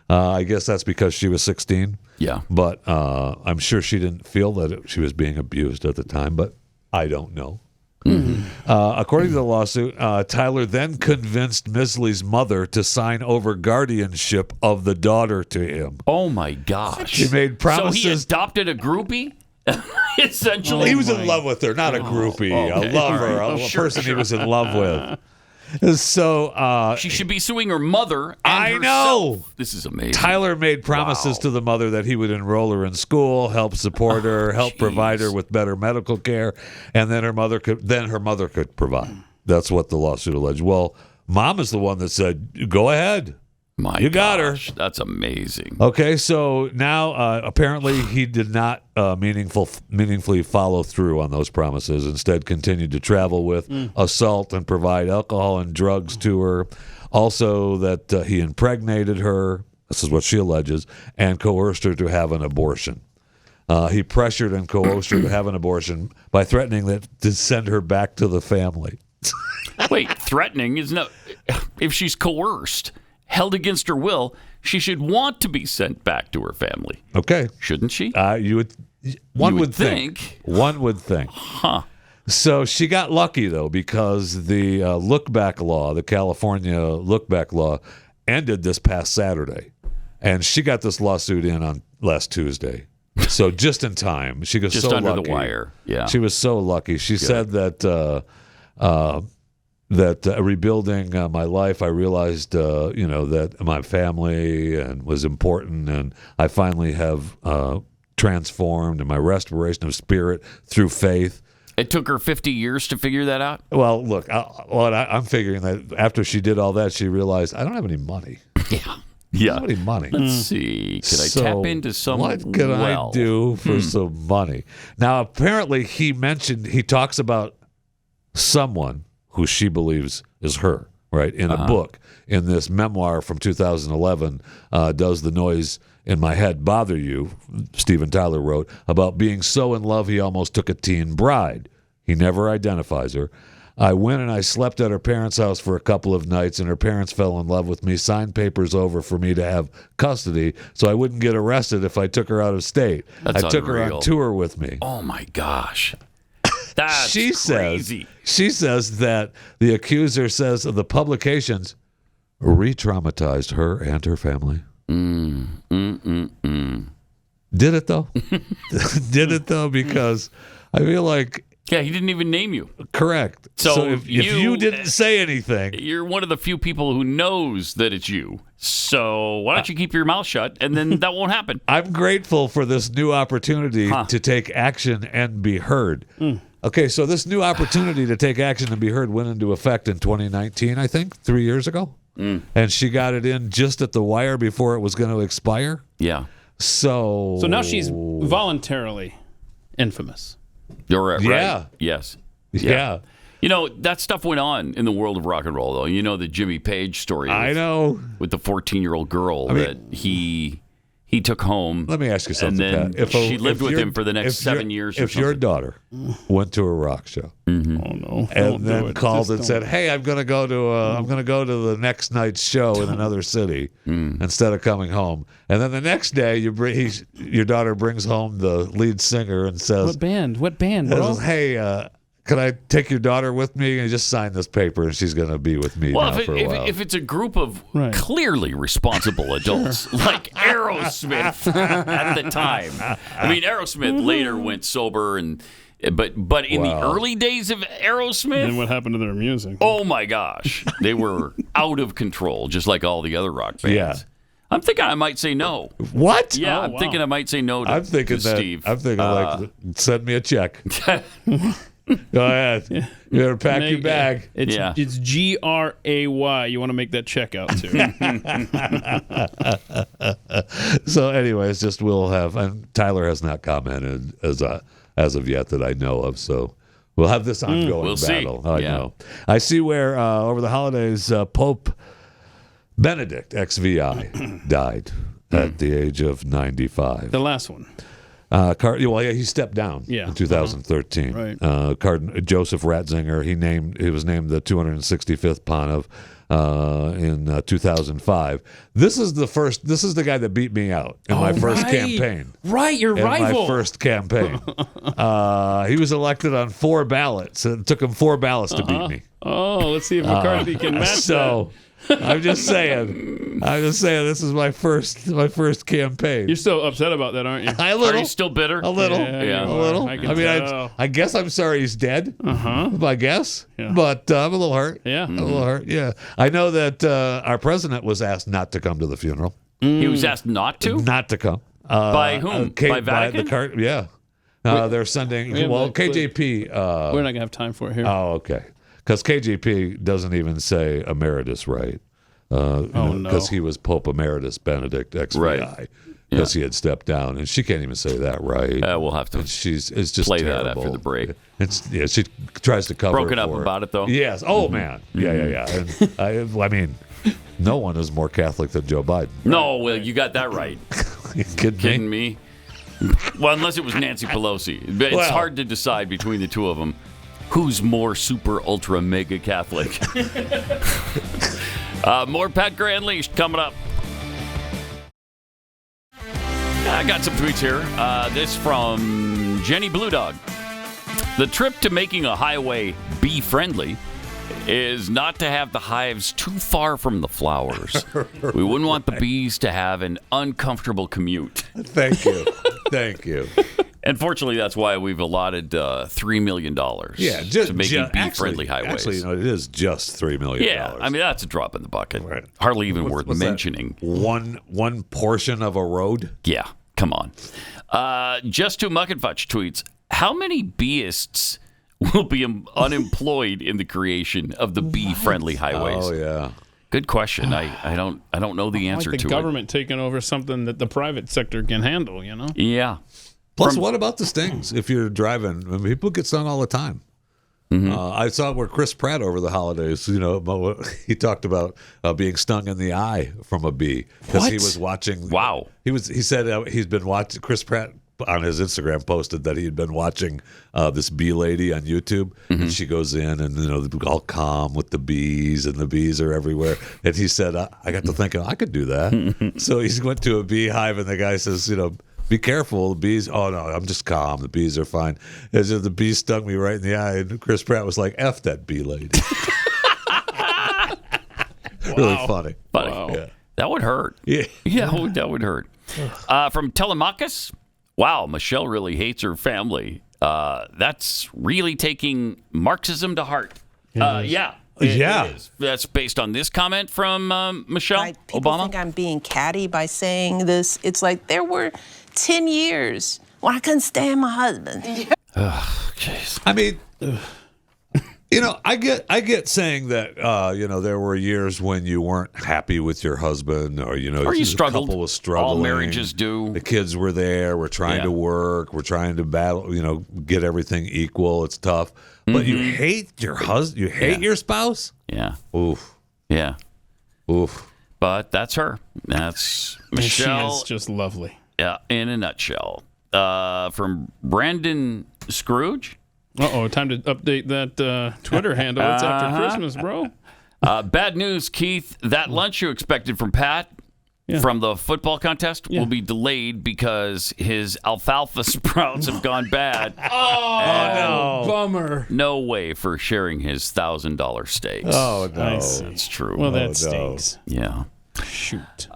I guess that's because she was 16. Yeah. But I'm sure she didn't feel that she was being abused at the time, but I don't know. Mm-hmm. According to the lawsuit, Tyler then convinced Misley's mother to sign over guardianship of the daughter to him. Oh, my gosh. She made promises. So he adopted a groupie? Essentially. He was in love with her, not a groupie. Okay. A lover, a person he was in love with. So she should be suing her mother and I herself. know. This is amazing. Tyler made promises to the mother that he would enroll her in school, help support her, help provide her with better medical care, and then her mother could provide. That's what the lawsuit alleged. Well, mom is the one that said, "Go ahead. You got her." That's amazing. Okay, so now apparently he did not meaningfully follow through on those promises. Instead, continued to travel with, assault, and provide alcohol and drugs to her. Also, that he impregnated her. This is what she alleges, and coerced her to have an abortion. He pressured and coerced her to have an abortion by threatening to send her back to the family. Wait, threatening is no. If she's coerced, held against her will, she should want to be sent back to her family. Okay, shouldn't she? One would think. One would think. Huh. So she got lucky though, because the look-back law, the California look-back law, ended this past Saturday, and she got this lawsuit in on last Tuesday. So just in time. She was just so under lucky. the wire. Yeah. She was so lucky. She said that rebuilding my life, I realized, that my family and was important, and I finally have transformed, and my restoration of spirit through faith. It took her 50 years to figure that out? Well, look, I'm figuring that after she did all that, she realized, I don't have any money. Yeah. I don't have any money. Let's see. Could I tap into some What can I do for some money? Now, apparently, he talks about someone who she believes is her, right, in a book, in this memoir from 2011, Does the Noise in My Head Bother You? Steven Tyler wrote, about being so in love he almost took a teen bride. He never identifies her. I went and I slept at her parents' house for a couple of nights, and her parents fell in love with me, signed papers over for me to have custody so I wouldn't get arrested if I took her out of state. That's I took her unreal. on tour with me. Oh, my gosh. That's crazy. crazy. She says that the accuser says of the publications re-traumatized her and her family. Did it though? Did it though? Because I feel like Yeah, he didn't even name you. Correct. So if you didn't say anything, you're one of the few people who knows that it's you. So why don't you keep your mouth shut, and then that won't happen. I'm grateful for this new opportunity to take action and be heard. Okay, so this new opportunity to take action and be heard went into effect in 2019, I think, 3 years ago. And she got it in just at the wire before it was going to expire. Yeah. So now she's voluntarily infamous. You're right. Yeah. Yes. Yeah. You know, that stuff went on in the world of rock and roll, though. You know the Jimmy Page story. I know. With the 14-year-old girl that he took home. Let me ask you something, and then Pat. she lived with him for the next 7 years or If something. your daughter went to a rock show Oh no! and then called and said, "Hey, I'm going to go to the next night's show in another city instead of coming home," and then the next day your daughter brings home the lead singer and says, What band, bro? says, "Hey, can I take your daughter with me and just sign this paper and she's going to be with me now for a while?" If it's a group of clearly responsible adults, like Aerosmith at the time. I mean, Aerosmith later went sober, but in the early days of Aerosmith, And what happened to their music? oh my gosh, they were out of control, just like all the other rock bands. Yeah. I'm thinking I might say no. What? Yeah, Oh, I'm wow. thinking I might say no to, I'm thinking to that. Steve. I'm thinking like, send me a check. Go ahead. You better pack your bag. It's Yeah. it's GRAY. You want to make that check out too. So, anyways, just we'll have. And Tyler has not commented as of yet that I know of. So we'll have this ongoing We'll see. battle. I Yeah. know. I see where over the holidays Pope Benedict XVI died at the age of 95. The last one. He stepped down in 2013. Right. Cardinal Joseph Ratzinger, he was named the 265th Pontiff in 2005. This is the guy that beat me out in my first campaign. Right, your In rival. my first campaign. He was elected on 4 ballots. It took him 4 ballots to beat me. Oh, let's see if McCarthy can match So I'm just saying. This is my first campaign. You're still upset about that, aren't you? A Are little. you still bitter? A little. Yeah, A little. I I can mean, tell. I guess I'm sorry he's dead. I guess. Yeah. But I'm a little hurt. Yeah. I'm a little hurt. Yeah. I know that our president was asked not to come to the funeral. He was asked not to? Not to come. By whom? By Vatican? Yeah. They're sending. we have that clip. KJP. We're not gonna have time for it here. Oh, okay. Because KJP doesn't even say emeritus right. no. Because he was Pope Emeritus Benedict XVI. Right. Because he had stepped down, and she can't even say that right. We'll have to And it's just play terrible. that after the break. She tries to cover. Broken up for it. about it, though? Yes. Oh man. Yeah. And I mean, no one is more Catholic than Joe Biden. No, well, you got that right. You Kidding me? Well, unless it was Nancy Pelosi. But it's hard to decide between the two of them who's more super ultra mega Catholic. More Pat Gray Unleashed coming up. I got some tweets here. This from Jenny Blue Dog. The trick to making a highway bee-friendly is not to have the hives too far from the flowers. We wouldn't want the bees to have an uncomfortable commute. Thank you. Thank you. And fortunately, that's why we've allotted $3 million to making bee-friendly highways. Actually, it is just $3 million. Yeah, I mean, that's a drop in the bucket. Right. Hardly even worth What's that? mentioning. One portion of a road? Yeah, come on. Just to Muck and Fudge tweets, how many beists will be unemployed in the creation of the bee-friendly highways? Oh, yeah. Good question. I don't know the answer like to the government taking over something that the private sector can handle, you know? it. Yeah. Plus, what about the stings? If you're driving, I mean, people get stung all the time. I saw where Chris Pratt over the holidays, he talked about being stung in the eye from a bee because he was watching. Wow. He said he's been watching. Chris Pratt on his Instagram posted that he had been watching this bee lady on YouTube, and she goes in and all calm with the bees, and the bees are everywhere. And he said, I got to thinking I could do that. So he went to a beehive, and the guy says, be careful, the bees. Oh no, I'm just calm. The bees are fine. As if the bee stung me right in the eye, and Chris Pratt was like, "F that bee lady." Really funny. Wow. Yeah. That would hurt. Yeah. Yeah, that would hurt. From Telemachus, wow, Michelle really hates her family. That's really taking Marxism to heart. Yeah. It is. That's based on this comment from Michelle People Obama. think I'm being catty by saying this. It's like there were 10 years when I couldn't stand my husband. Oh, jeez. I mean, I get saying that, there were years when you weren't happy with your husband, or you struggled. The couple was struggling. All marriages do. The kids were there. We're trying to work. We're trying to battle. Get everything equal. It's tough. But you hate your husband. You hate your spouse. Yeah. Oof. Yeah. Oof. But that's her. That's Michelle. She is just lovely. Yeah, in a nutshell. From Brandon Scrooge. Time to update that Twitter handle. It's after Christmas, bro. Bad news, Keith. That lunch you expected from Pat from the football contest will be delayed because his alfalfa sprouts have gone bad. No. Bummer. No way for sharing his $1,000 steaks. Oh, no. That's true. Well, that stinks. Yeah. Shoot.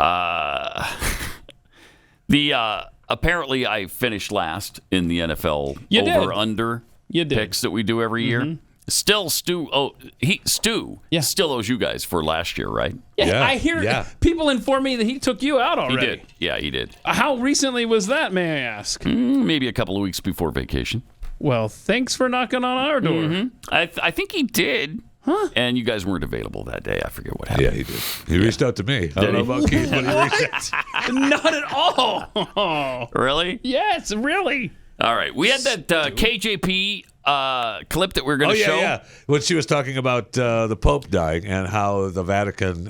Apparently I finished last in the NFL You did. over-under picks that we do every year. Still, Stu still owes you guys for last year, right? Yeah, I hear people inform me that he took you out already. He did. Yeah, he did. How recently was that, may I ask? Maybe a couple of weeks before vacation. Well, thanks for knocking on our door. I think he did. Huh? And you guys weren't available that day. I forget what happened. Yeah, he did. He reached out to me. I don't know about Keith, but he reached out. Not at all. Really? Yes, really. All right. We had that KJP clip that we were going to show. Yeah. When she was talking about the Pope dying and how the Vatican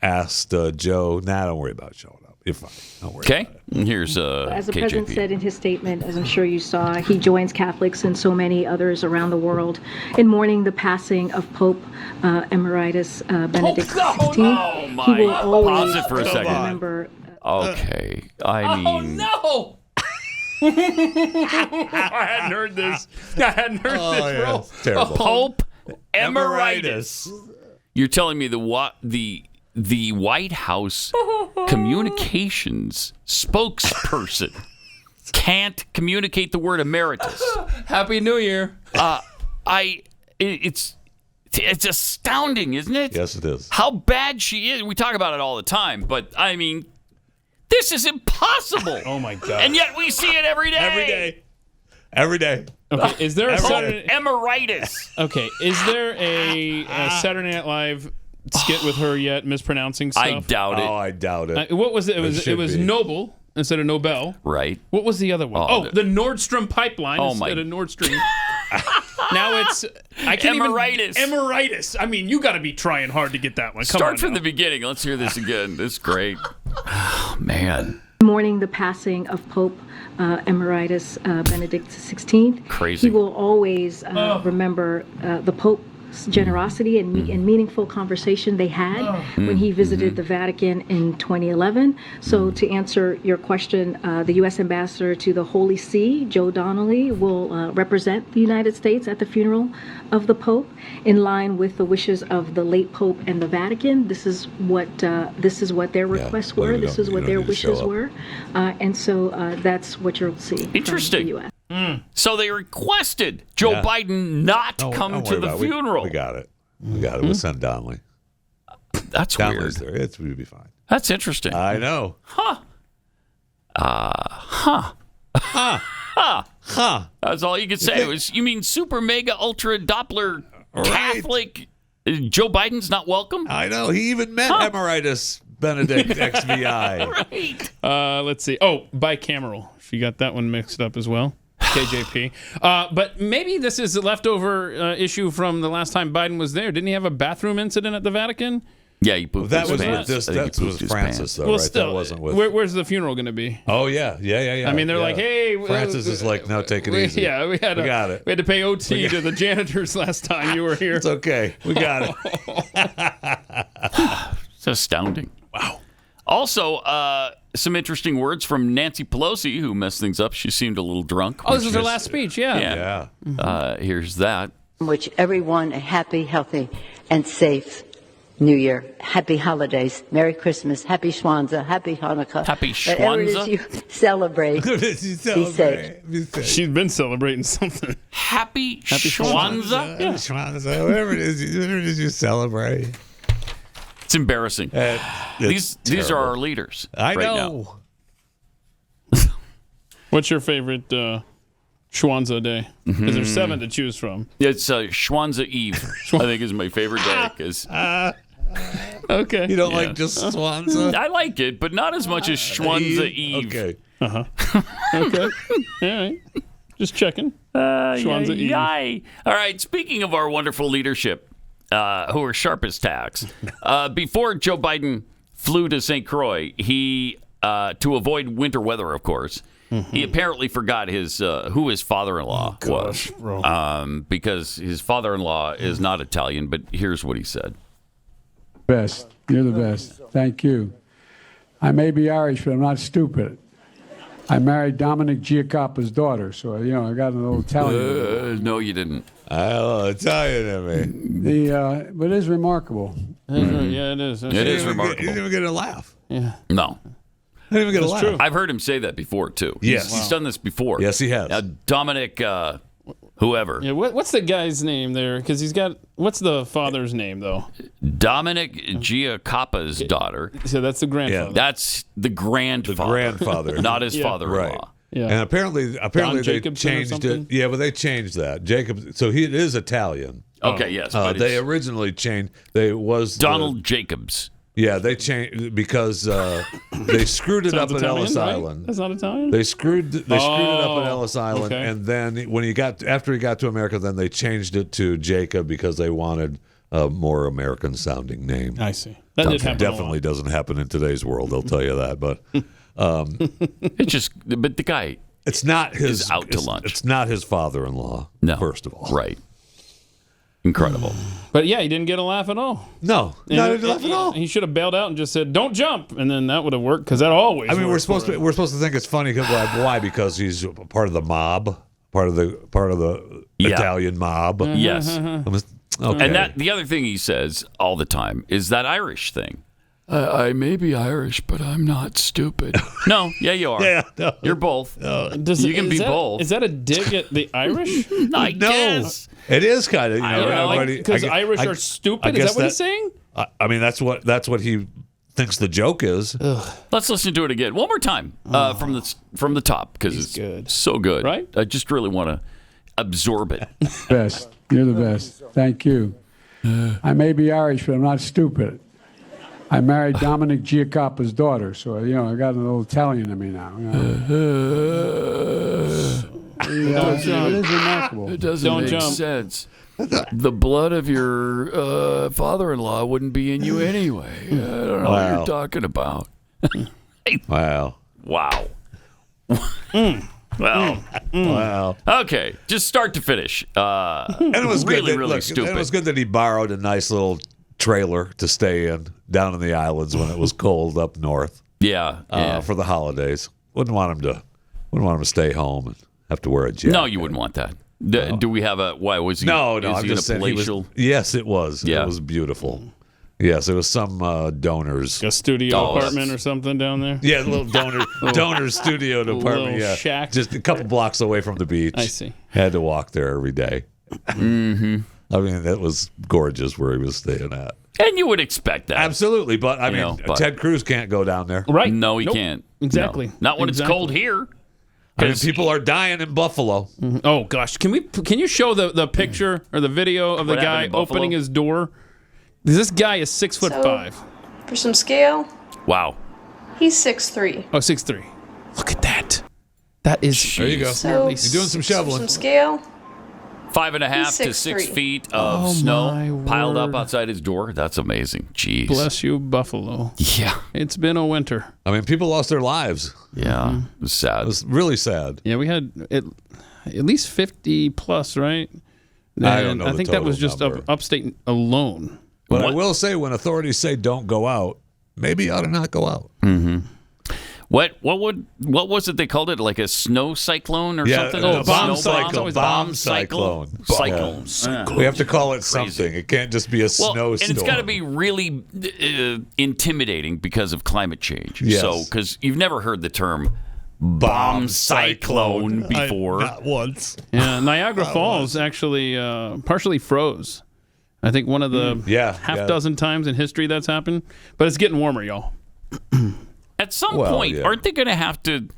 asked Joe, don't worry about showing up. You're fine. Don't worry about it. Here's As the KJP. president said in his statement, as I'm sure you saw, he joins Catholics and so many others around the world in mourning the passing of Pope Emeritus Benedict XVI. Oh, my. He will always Pause it for a second. remember. Okay. I mean. No. I hadn't heard this. Bro. It's terrible. Pope Emeritus. You're telling me the White House communications spokesperson can't communicate the word emeritus. Happy New Year. It's astounding, isn't it? Yes, it is. How bad she is. We talk about it all the time, but I mean, this is impossible. Oh my God. And yet we see it every day. Every day. Okay, is there a Saturday? Emeritus. Okay, is there a Saturday Night Live skit with her yet mispronouncing stuff? I doubt it. Oh, I doubt it. What was it? It was Noble instead of Nobel. Right. What was the other one? The Nordstrom pipeline instead of Nord Stream. Now it's Emeritus. Emeritus. I mean, you got to be trying hard to get that one. Come Start on from now. the beginning. Let's hear this again. This is great. Oh, man. Mourning the passing of Pope Emeritus Benedict XVI. Crazy. He will always remember the Pope's generosity and meaningful conversation they had when he visited the Vatican in 2011. So to answer your question, the U.S. Ambassador to the Holy See, Joe Donnelly, will represent the United States at the funeral of the Pope in line with the wishes of the late Pope and the Vatican. This is what their requests were. This is what their wishes were. And so that's what you'll see Interesting. from the U.S. So they requested Joe Biden not come to the funeral. We got it. We'll send Donnelly. That's Donnelly's weird. there. We'll be fine. That's interesting. I know. That's all you could say. It was, you mean super mega ultra Doppler Catholic Joe Biden's not welcome? I know. He even met Emeritus Benedict XVI. Right. Let's see. Bicameral. She got that one mixed up as well. KJP. But maybe this is a leftover issue from the last time Biden was there. Didn't he have a bathroom incident at the Vatican? Yeah, he pooped That his was pants. with I think that he was pooped his Francis, pants. though, Well, right? still, That wasn't with. where's the funeral going to be? Oh yeah. I mean, they're like, hey, Francis is like, no, take it easy. Yeah, we got it. We had to pay OT to the janitors last time you were here. It's okay. We got it. It's astounding. Wow. Also, some interesting words from Nancy Pelosi, who messed things up. She seemed a little drunk. This was her last speech, yeah. Here's that. In which everyone are happy, healthy, and safe New Year, Happy Holidays, Merry Christmas, Happy Schwanza, Happy Hanukkah. Happy Whatever it is Schwanza? you celebrate. Be safe. She's been celebrating something. Happy Schwanza? Yeah. Schwanza, whatever it is you celebrate. It's embarrassing. These are our leaders. I right know. Now. What's your favorite Schwanza day? Because there's 7 to choose from. It's Schwanza Eve. I think is my favorite day. Cause, okay. You don't like just Schwanza? I like it, but not as much as Schwanza Eve. Okay. Okay. All right. Just checking. Schwanza Eve. Yay. All right. Speaking of our wonderful leadership, who are sharp as tacks, before Joe Biden flew to St. Croix, he to avoid winter weather, of course. He apparently forgot who his father-in-law was, because his father-in-law is not Italian. But here's what he said: "Best, you're the best. Thank you. I may be Irish, but I'm not stupid. I married Dominic Giacoppa's daughter, so I got a little Italian. No, you didn't. Italian in me. But it is remarkable. Yeah, it is. It is remarkable. You didn't even get a laugh. Yeah. No. I didn't even get a That's laugh. true. I've heard him say that before, too. Yes. He's done this before. Yes, he has. Dominic, whoever. Yeah, what's the guy's name there? Because what's the father's name, though? Dominic Giacoppa's daughter. So that's the grandfather. Yeah. That's the grandfather. The grandfather. Not his father-in-law. Right. Yeah. And apparently Don they Jacobson or changed something? it. Yeah, but they changed that. Jacob. So he is Italian. Okay, yes. But They originally changed. They was Donald Jacobs. Yeah, they changed because they screwed it up Sounds at Italian, Ellis right? Island. That's not Italian? They screwed it up at Ellis Island, okay. and then after he got to America, then they changed it to Jacob because they wanted a more American sounding name. I see. That did happen Definitely doesn't happen in today's world. They'll tell you that, but but the guy. It's not his is out to lunch. It's not his father-in-law. No. First of all, Right. Incredible. But yeah, he didn't get a laugh at all. No, not a laugh at all. He should have bailed out and just said, "Don't jump," and then that would have worked because that always. I mean, we're works supposed for to him. we're supposed to think it's funny because why? Because he's part of the mob, part of the Yeah. Italian mob. Yes. Okay. And the other thing he says all the time is that Irish thing. I may be Irish, but I'm not stupid. No, yeah, you are. Yeah, no. You're both. You can be both. Is that a dig at the Irish? I guess. It is kind of, because Irish are stupid. Is that what he's saying? I mean, that's what he thinks the joke is. Let's listen to it again one more time from the top because it's good. So good. Right? I just really want to absorb it. Best, you're the best. Thank you. I may be Irish, but I'm not stupid. I married Dominic Giacoppa's daughter, so I got a little Italian in me now. It is remarkable. It doesn't make sense. The blood of your father-in-law wouldn't be in you anyway. I don't know what you're talking about. Wow. Wow. Well, Wow. okay, just start to finish. And it was really, good that, really stupid. It was good that he borrowed a nice little trailer to stay in down in the islands when it was cold up north. Yeah, for the holidays. Wouldn't want him to stay home and have to wear a jacket. No, you wouldn't want that. Do we have a? Why was he? No. Is I'm he just in a saying palatial? Yes, it was. Yeah. It was beautiful. Yes, it was some donors. A studio apartment or something down there? Yeah, a little donor studio apartment. little Yeah, shack. just a couple blocks away from the beach. I see. Had to walk there every day. Mm-hmm. I mean, that was gorgeous where he was staying at. And you would expect that. Absolutely, but I mean, Ted Cruz can't go down there. Right. No, he Nope. can't. Exactly. No. Not when it's cold here. I mean, people are dying in Buffalo. Oh gosh, can you show the picture or the video of the What guy happened in Buffalo? opening his door? This guy is 6'5". For some scale, Wow. he's 6'3". Oh, 6'3". Look at that. That is. There you go. So You're doing some for shoveling. some scale, 5.5 to 6 6'3". feet of Oh, snow my piled up word. outside his door. That's amazing. Jeez. Bless you, Buffalo. Yeah. It's been a winter. I mean, people lost their lives. Yeah. It was sad. It was really sad. Yeah, we had at least 50 plus, right? I don't know I the think that was total just number. upstate alone. But I will say, when authorities say don't go out, maybe you ought to not go out. What was it they called it? Like a snow cyclone or something? Bomb cyclone. We have to call it something. It can't just be a snowstorm. And it's got to be really intimidating because of climate change. Yes. So, because you've never heard the term bomb cyclone before. Not once. Yeah, Niagara Falls actually partially froze. I think one of the dozen times in history that's happened. But it's getting warmer, y'all. At some point, aren't they going to have to...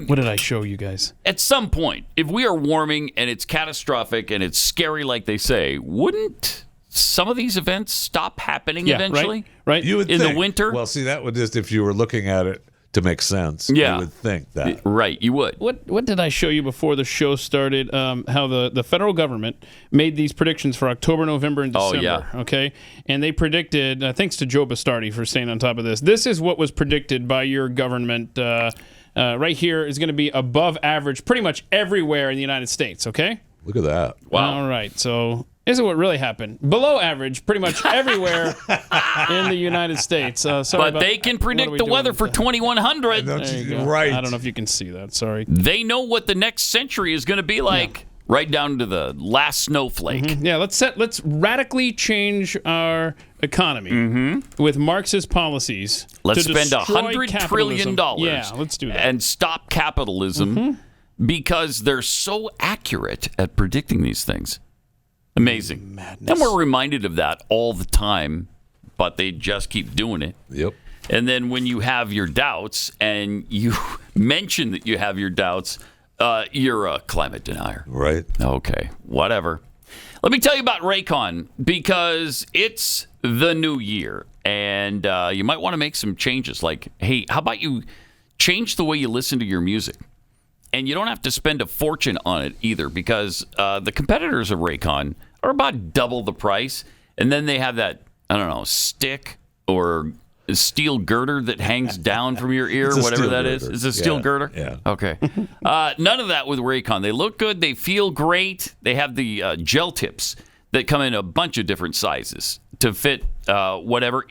What did I show you guys? At some point, if we are warming and it's catastrophic and it's scary like they say, wouldn't some of these events stop happening eventually? Right. You would in think. The winter? Well, see, that would just, if you were looking at it to make sense, you would think that. Right, you would. What did I show you before the show started? How the federal government made these predictions for October, November, and December. Oh, yeah. Okay? And they predicted, thanks to Joe Bastardi for staying on top of this, this is what was predicted by your government. Right here is going to be above average pretty much everywhere in the United States, okay? Look at that. Wow. All right, so... This is what really happened. Below average, pretty much everywhere in the United States. But they can predict the weather for 2100. Right. I don't know if you can see that. Sorry. They know what the next century is going to be like, right down to the last snowflake. Mm-hmm. Yeah, let's radically change our economy with Marxist policies. Let's to spend destroy $100 trillion. Yeah, let's do that. And stop capitalism because they're so accurate at predicting these things. Amazing. Madness. And we're reminded of that all the time, but they just keep doing it. Yep. And then when you have your doubts and you mention that you have your doubts, you're a climate denier. Right. Okay, whatever. Let me tell you about Raycon because it's the new year and you might want to make some changes. Like, hey, how about you change the way you listen to your music? And you don't have to spend a fortune on it either because the competitors of Raycon are about double the price. And then they have that, I don't know, stick or steel girder that hangs down from your ear, whatever that is. It's a steel girder? Yeah. Okay. None of that with Raycon. They look good. They feel great. They have the gel tips that come in a bunch of different sizes to fit whatever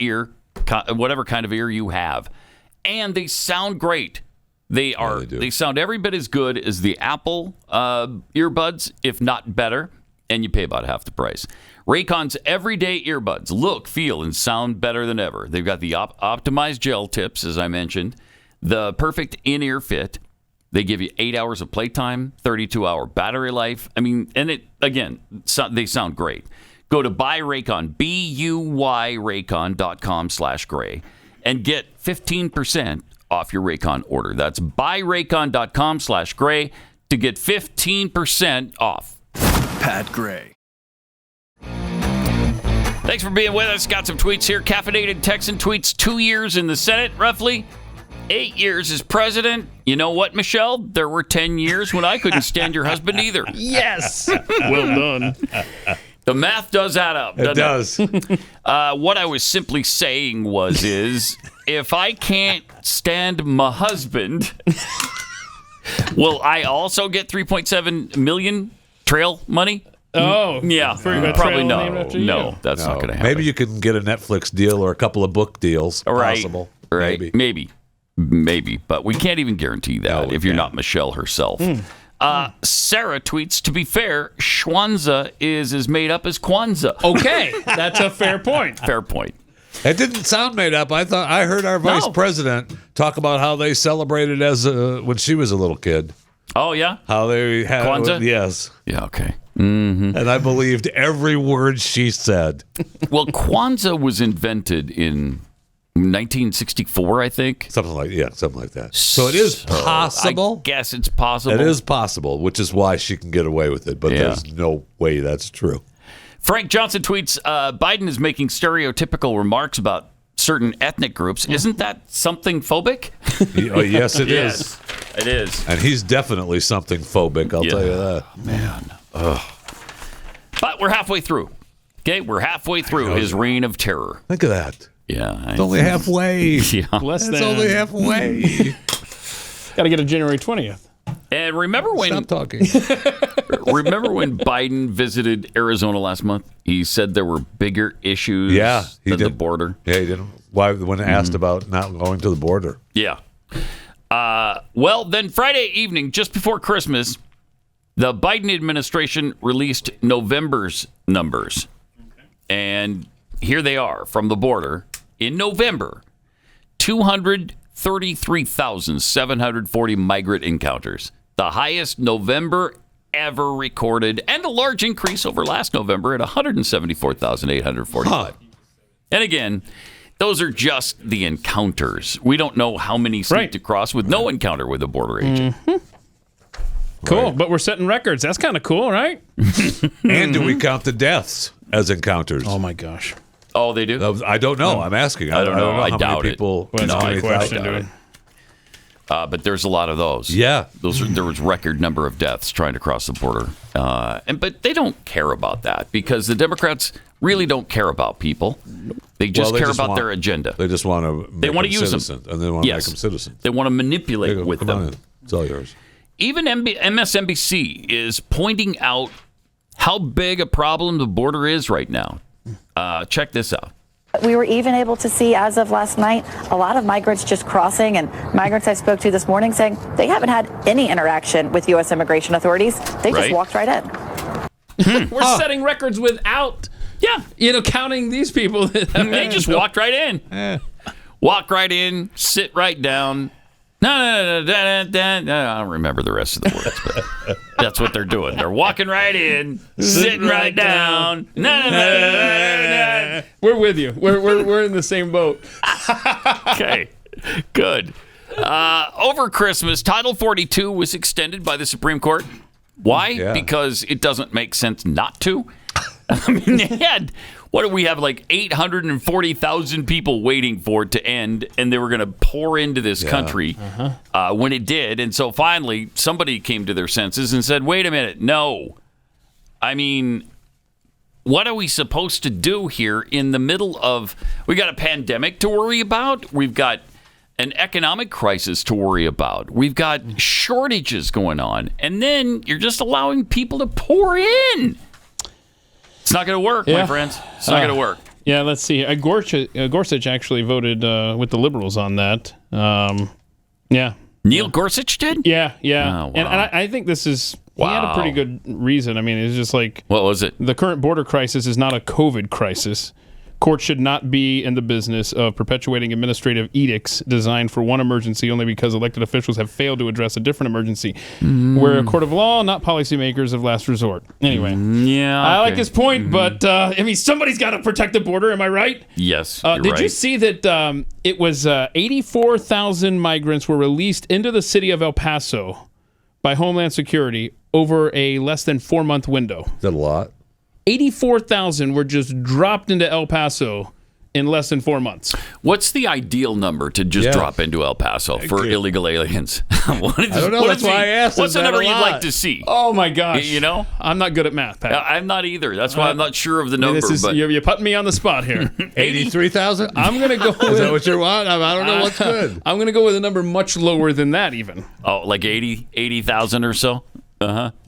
kind of ear you have. And they sound great. They are. They do. They sound every bit as good as the Apple earbuds, if not better, and you pay about half the price. Raycon's everyday earbuds look, feel, and sound better than ever. They've got the optimized gel tips, as I mentioned, the perfect in-ear fit. They give you 8 hours of playtime, 32-hour battery life. I mean, and they sound great. Go to Buy Raycon, BUYRaycon.com/gray, and get 15% off your Raycon order. That's buyraycon.com/gray to get 15% off. Pat Gray. Thanks for being with us. Got some tweets here. Caffeinated Texan tweets 2 years in the Senate, roughly 8 years as president. You know what, Michelle? There were 10 years when I couldn't stand your husband either. Yes. Well done. The math does add up. It does. What I was simply saying is if I can't stand my husband, will I also get 3.7 million trail money? Oh, yeah. Probably no. No, that's not going to happen. Maybe you can get a Netflix deal or a couple of book deals. Right. Possible. Right. Maybe. But we can't even guarantee that if you're not Michelle herself. Sarah tweets, to be fair, Schwanza is as made up as Kwanzaa. Okay, that's a fair point. Fair point. It didn't sound made up. I heard our vice president talk about how they celebrated as when she was a little kid. Oh, yeah? How they had Kwanzaa? Yes. Yeah, okay. Mm-hmm. And I believed every word she said. Well, Kwanzaa was invented in 1964, I think. Something like that. So it is possible. I guess it's possible. It is possible, which is why she can get away with it. But there's no way that's true. Frank Johnson tweets, Biden is making stereotypical remarks about certain ethnic groups. Isn't that something phobic? Yes, it is. It is. And he's definitely something phobic, I'll tell you that. Man. Ugh. But we're halfway through. Okay, we're halfway through his reign of terror. Think of that. Yeah. It's only halfway. Yeah. Less It's than. only halfway. Got to get to January 20th. And remember when Stop talking. Remember when Biden visited Arizona last month? He said there were bigger issues than the border. Yeah, he did. Why when asked about not going to the border. Yeah. Well, then Friday evening, just before Christmas, the Biden administration released November's numbers. And here they are from the border. In November, 233,740 migrant encounters. The highest November ever recorded, and a large increase over last November at 174,845. And again, those are just the encounters. We don't know how many sneaked across with no encounter with a border agent. Cool, but we're setting records. That's kind of cool, right? And do we count the deaths as encounters? Oh, my gosh. Oh, they do? I don't know. I'm asking. I don't know. I how doubt many people. it. Well, that's a good question, doubt it. But there's a lot of those. Yeah. There was record number of deaths trying to cross the border. But they don't care about that because the Democrats really don't care about people. They just care about their agenda. They just want to They want to use them. And they want to make them citizens. They want to manipulate with Come them. on in. It's all yours. Even MSNBC is pointing out how big a problem the border is right now. Check this out. We were even able to see, as of last night, a lot of migrants just crossing, and migrants I spoke to this morning saying they haven't had any interaction with U.S. immigration authorities. They just walked right in. We're setting records without, counting these people. They just walked right in. Walk right in, sit right down. No, I don't remember the rest of the words, but that's what they're doing. They're walking right in, sitting right down. We're with you. We're in the same boat. Okay, good. Over Christmas, Title 42 was extended by the Supreme Court. Why? Yeah. Because it doesn't make sense not to. I mean, they had, what do we have, like 840,000 people waiting for it to end, and they were going to pour into this country when it did. And so finally, somebody came to their senses and said, wait a minute, no. I mean, what are we supposed to do here in the middle of, we got a pandemic to worry about, we've got an economic crisis to worry about, we've got shortages going on, and then you're just allowing people to pour in. It's not going to work, my friends. It's not going to work. Yeah, let's see. Gorsuch actually voted with the liberals on that. Yeah. Neil Gorsuch did? Yeah. Oh, wow. And I think this is... He had a pretty good reason. I mean, it's just like... What was it? The current border crisis is not a COVID crisis. Courts should not be in the business of perpetuating administrative edicts designed for one emergency only because elected officials have failed to address a different emergency. We're a court of law, not policymakers of last resort. Anyway. I like his point, but I mean, somebody's got to protect the border. Am I right? Yes. Did you see that it was 84,000 migrants were released into the city of El Paso by Homeland Security over a less than 4-month window? Is that a lot? 84,000 were just dropped into El Paso in less than 4 months. What's the ideal number to just drop into El Paso for illegal aliens? I don't know. That's why I asked. What's the number you'd like to see? Oh, my gosh. You know? I'm not good at math, Pat. I'm not either. That's why I'm not sure of the number. But you're putting me on the spot here. 83,000? I'm going to go with... Is that what you want? I don't know what's good. I'm going to go with a number much lower than that even. Oh, like 80,000 or so?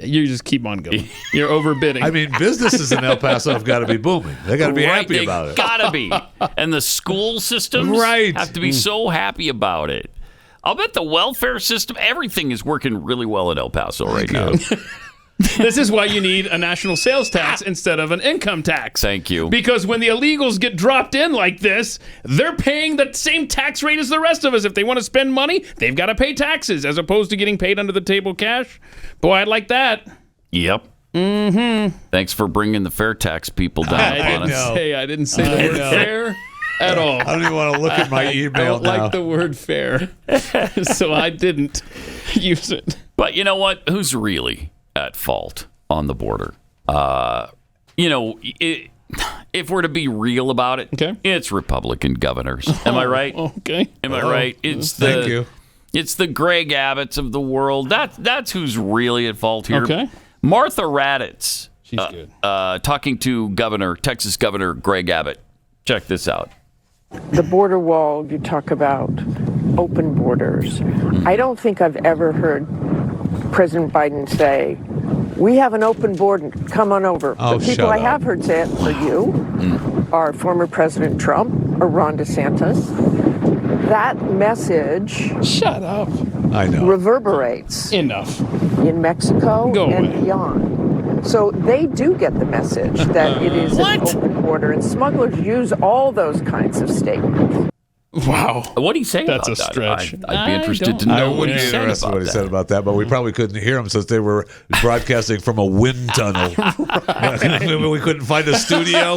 You just keep on going. You're overbidding. I mean, businesses in El Paso have got to be booming. They got to be happy about it. Gotta be. And the school systems have to be so happy about it. I'll bet the welfare system, everything is working really well in El Paso right now. This is why you need a national sales tax instead of an income tax. Thank you. Because when the illegals get dropped in like this, they're paying the same tax rate as the rest of us. If they want to spend money, they've got to pay taxes as opposed to getting paid under the table cash. Boy, I'd like that. Yep. Mm-hmm. Thanks for bringing the fair tax people down on us. I didn't say the word fair at all. I don't even want to look at my email I don't like the word fair, so I didn't use it. But you know what? Who's really at fault on the border? If we're to be real about it, it's Republican governors. Am I right? Okay. Am I right? It's Thank you. It's the Greg Abbotts of the world. That's who's really at fault here. Okay. Martha Raddatz. She's good. Talking to Texas Governor Greg Abbott. Check this out. The border wall, you talk about open borders. I don't think I've ever heard President Biden say, we have an open border, come on over. Oh, the people I have heard say it are you, are former President Trump, or Ron DeSantis. That message... Shut up. I know. reverberates Enough. in Mexico Go and away. beyond. So they do get the message that it is an open border, and smugglers use all those kinds of statements. Wow. What do you say That's about a stretch. that? I'd be interested to I know what would he be said interested about what he said that. about that, but we probably couldn't hear him since they were broadcasting from a wind tunnel. We couldn't find a studio.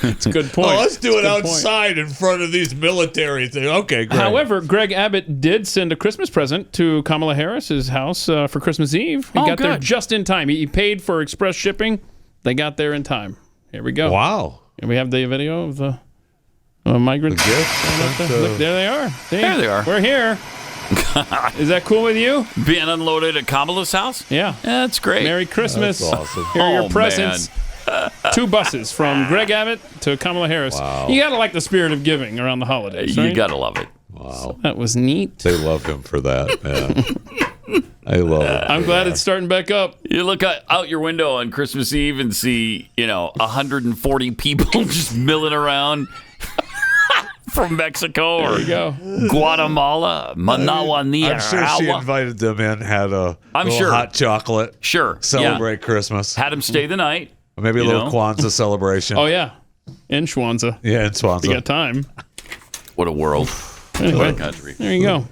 It's a good point. Oh, let's do It's it a good point. outside in front of these military things. Okay, great. However, Greg Abbott did send a Christmas present to Kamala Harris's house for Christmas Eve. He got there good. just in time. He paid for express shipping. They got there in time. Here we go. Wow. And we have the video of the migrants. Look, there they are. See? There they are. We're here. Is that cool with you? Being unloaded at Kamala's house? Yeah. That's great. Merry Christmas. That's awesome. Here are Oh, your presents. 2 buses from Greg Abbott to Kamala Harris. Wow. You got to like the spirit of giving around the holidays, You right? got to love it. Wow. That was neat. They love him for that. Yeah. I love it. I'm glad it's starting back up. You look out your window on Christmas Eve and see, 140 people just milling around from Mexico or Guatemala, Managua, I'm sure she invited them in, had a little hot chocolate. Sure. Celebrate Christmas. Had them stay the night. Or maybe a little Kwanzaa celebration. Oh, yeah. In Schwanza. Yeah, in Swansea. You got time. What a world. Anyway, What a country. there you go.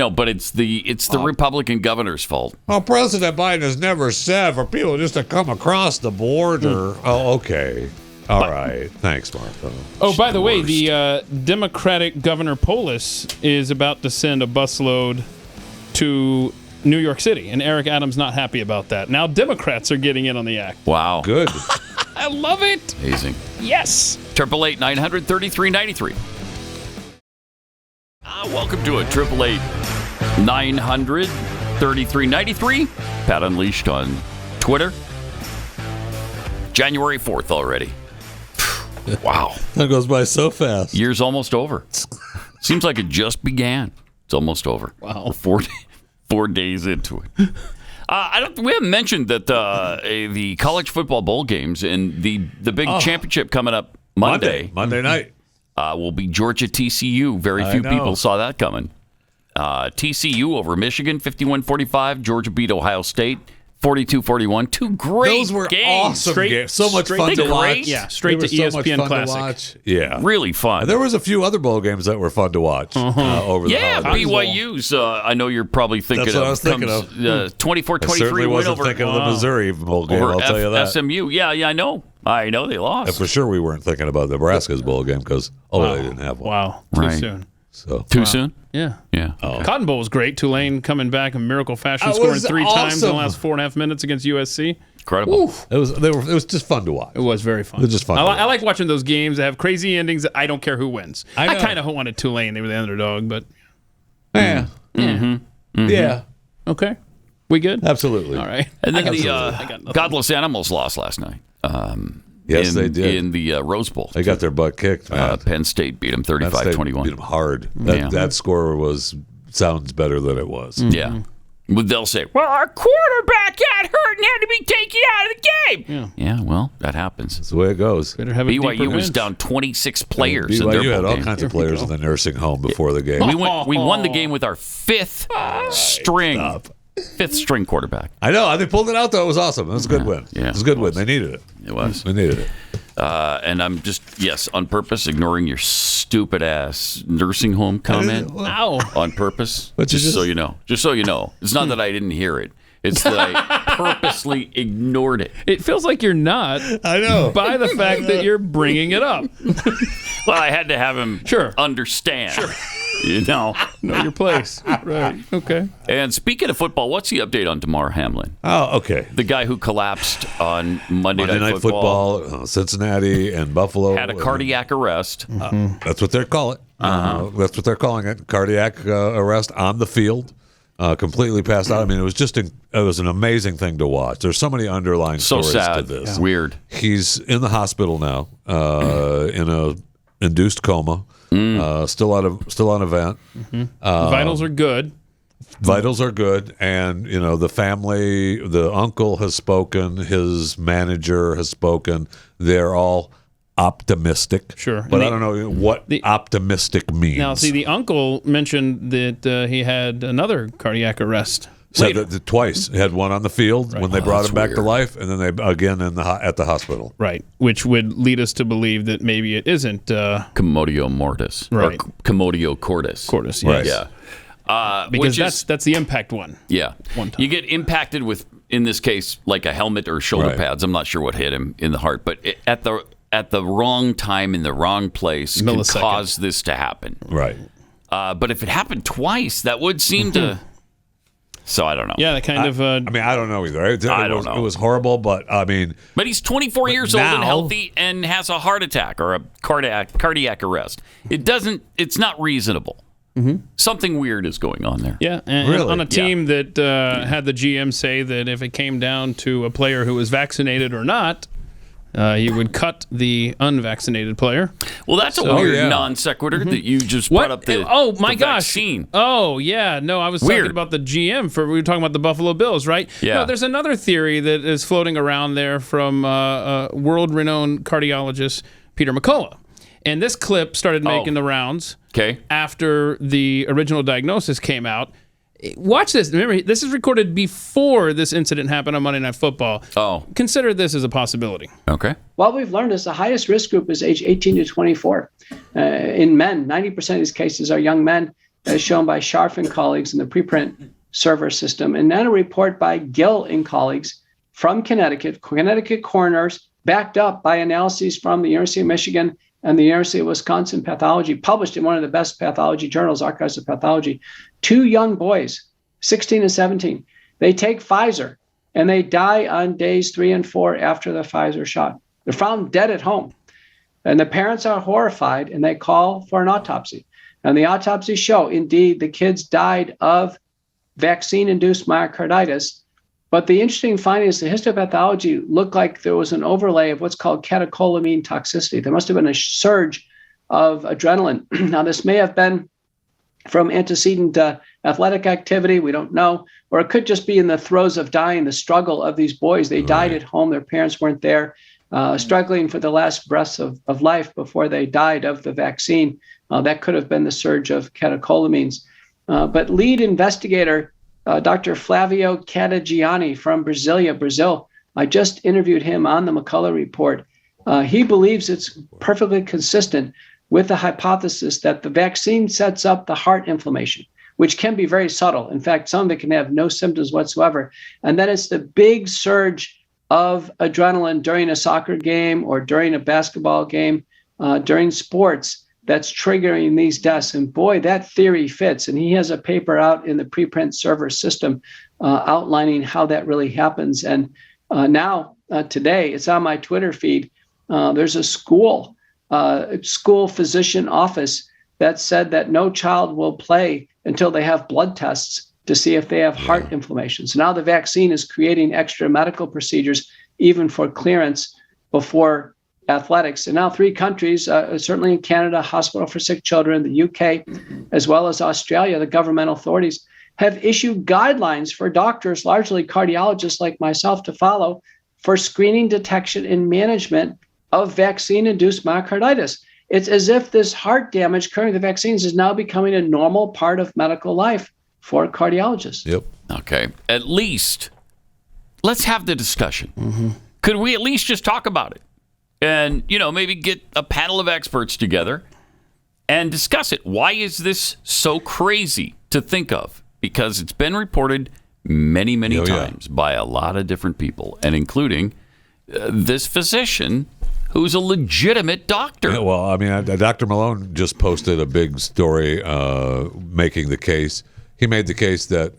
But it's the Republican governor's fault. Well, President Biden has never said for people just to come across the border. Oh, okay. All right. Thanks, Martha. Oh, by the way, the Democratic Governor Polis is about to send a busload to New York City, and Eric Adams not happy about that. Now Democrats are getting in on the act. Wow. Good. I love it. Amazing. Yes. 888-900-3393. Welcome to it. 888-900-3393. Pat Unleashed on Twitter. January 4th already. Wow. That goes by so fast. Year's almost over. Seems like it just began. It's almost over. Wow. We're 4 days into it. We haven't mentioned that the college football bowl games and the big championship coming up Monday night will be Georgia TCU. Very few people saw that coming. TCU over Michigan 51-45. Georgia beat Ohio State 42-41. 2 great Those were games. awesome games. So much fun to watch. Yeah, straight to ESPN Classic. Yeah. Really fun. There was a few other bowl games that were fun to watch over the holidays. BYU's. I know you're probably thinking That's what I was thinking of. 24-23 I certainly win wasn't over thinking of the Missouri bowl game, over I'll tell you that. SMU. Yeah, I know. I know they lost. And for sure we weren't thinking about Nebraska's bowl game because they didn't have one. Wow. Too soon. So Too soon? Yeah. Yeah. Cotton Bowl was great. Tulane coming back in miracle fashion, scoring 3 times in the last 4.5 minutes against USC. Incredible. Oof. It was just fun to watch. It was very fun. It was just fun. I like watching those games that have crazy endings. I don't care who wins. I kind of wanted Tulane. They were the underdog, but yeah. Yeah. Okay. We good? Absolutely. All right. And then Absolutely. the Godless Animals lost last night. Yes, they did. In the Rose Bowl. They got their butt kicked, man. Penn State beat them Penn State 35-21. beat them hard. That score sounds better than it was. Yeah. Well, they'll say, well, our quarterback got hurt and had to be taken out of the game. Yeah, well, that happens. That's the way it goes. Better have a BYU deeper was bench. down 26 players in their BYU had bowl all game. kinds of players in the nursing home before the game. We won the game with our fifth string quarterback. I know. They pulled it out, though. It was awesome. It was a good win. Yeah, it was a good win. They needed it. It was. They needed it. And I'm just, on purpose, ignoring your stupid ass nursing home comment. Ow. On purpose. But just so you know. Just so you know. It's not that I didn't hear it. It's that I purposely ignored it. It feels like you're not. I know. By the fact that you're bringing it up. Well, I had to have him understand. Sure. Know your place. Right. Okay. And speaking of football, what's the update on Damar Hamlin? Oh, okay. The guy who collapsed on Monday Night Football, Cincinnati and Buffalo. Had a cardiac arrest. That's what they call it. That's what they're calling it. Cardiac arrest on the field. Completely passed out. I mean, it was an amazing thing to watch. There's so many underlying stories to this. Yeah. Weird. He's in the hospital now, in a induced coma. Still on a vent. Vitals are good. Vitals are good, and the family, the uncle has spoken, his manager has spoken. They're all optimistic. Sure. But I don't know what optimistic means. Now, see, the uncle mentioned that he had another cardiac arrest. Said that twice. He had one on the field when they brought him back to life, and then they again at the hospital. Right, which would lead us to believe that maybe it isn't Commodio mortis, right? Or Commodio cordis. Cordis, yes. Right. Yeah. Because that's the impact one. Yeah. You get impacted with, in this case, like a helmet or shoulder pads. I'm not sure what hit him in the heart, but at the wrong time in the wrong place can cause this to happen. Right. But if it happened twice, that would seem to. So I don't know. Yeah, that kind of. I mean, I don't know either. I don't know. It was horrible, but I mean. But he's 24 years old and healthy and has a heart attack or a cardiac arrest. It's not reasonable. Mm-hmm. Something weird is going on there. Yeah, and on a team that had the GM say that if it came down to a player who was vaccinated or not, he would cut the unvaccinated player. Well, that's a weird non sequitur that you just brought up. Vaccine. Oh yeah, no, I was talking about the GM. We were talking about the Buffalo Bills, right? Yeah. No, there's another theory that is floating around there from world-renowned cardiologist Peter McCullough, and this clip started making the rounds. Okay. After the original diagnosis came out. Watch this. Remember, this is recorded before this incident happened on Monday Night Football. Oh. Consider this as a possibility. Okay. What we've learned is the highest risk group is age 18 to 24. In men, 90% of these cases are young men, as shown by Scharf and colleagues in the preprint server system. And then a report by Gill and colleagues from Connecticut coroners, backed up by analyses from the University of Michigan and the University of Wisconsin Pathology, published in one of the best pathology journals, Archives of Pathology. 2 young boys, 16 and 17, they take Pfizer and they die on days 3 and 4 after the Pfizer shot. They're found dead at home. And the parents are horrified and they call for an autopsy. And the autopsies show, indeed, the kids died of vaccine-induced myocarditis. But the interesting finding is the histopathology looked like there was an overlay of what's called catecholamine toxicity. There must have been a surge of adrenaline. Now, this may have been from antecedent athletic activity. We don't know. Or it could just be in the throes of dying, the struggle of these boys. They died at home. Their parents weren't there, struggling for the last breaths of life before they died of the vaccine. That could have been the surge of catecholamines. But lead investigator Dr. Flavio Catagiani from Brasilia, Brazil. I just interviewed him on the McCullough report. He believes it's perfectly consistent with the hypothesis that the vaccine sets up the heart inflammation, which can be very subtle. In fact, some of it can have no symptoms whatsoever. And then it's the big surge of adrenaline during a soccer game or during a basketball game, during sports, that's triggering these deaths. And boy, that theory fits. And he has a paper out in the preprint server system outlining how that really happens. And now, today, it's on my Twitter feed. There's a school physician office that said that no child will play until they have blood tests to see if they have heart inflammation. So now the vaccine is creating extra medical procedures, even for clearance before athletics. And now 3 countries, certainly in Canada, Hospital for Sick Children, the UK, as well as Australia, the government authorities have issued guidelines for doctors, largely cardiologists like myself, to follow for screening, detection, and management of vaccine-induced myocarditis. It's as if this heart damage occurring with the vaccines is now becoming a normal part of medical life for cardiologists. Yep. Okay. At least, let's have the discussion. Could we at least just talk about it? And, maybe get a panel of experts together and discuss it. Why is this so crazy to think of? Because it's been reported many, many times by a lot of different people, and including this physician who's a legitimate doctor. Yeah, well, I mean, Dr. Malone just posted a big story making the case. He made the case that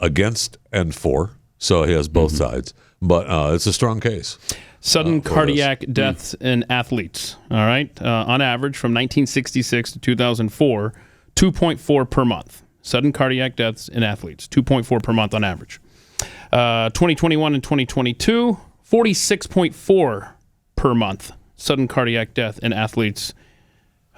against and for, so he has both sides. But it's a strong case. Sudden cardiac deaths in athletes, all right? On average, from 1966 to 2004, 2.4 per month. Sudden cardiac deaths in athletes, 2.4 per month on average. 2021 and 2022, 46.4 per month. Sudden cardiac death in athletes.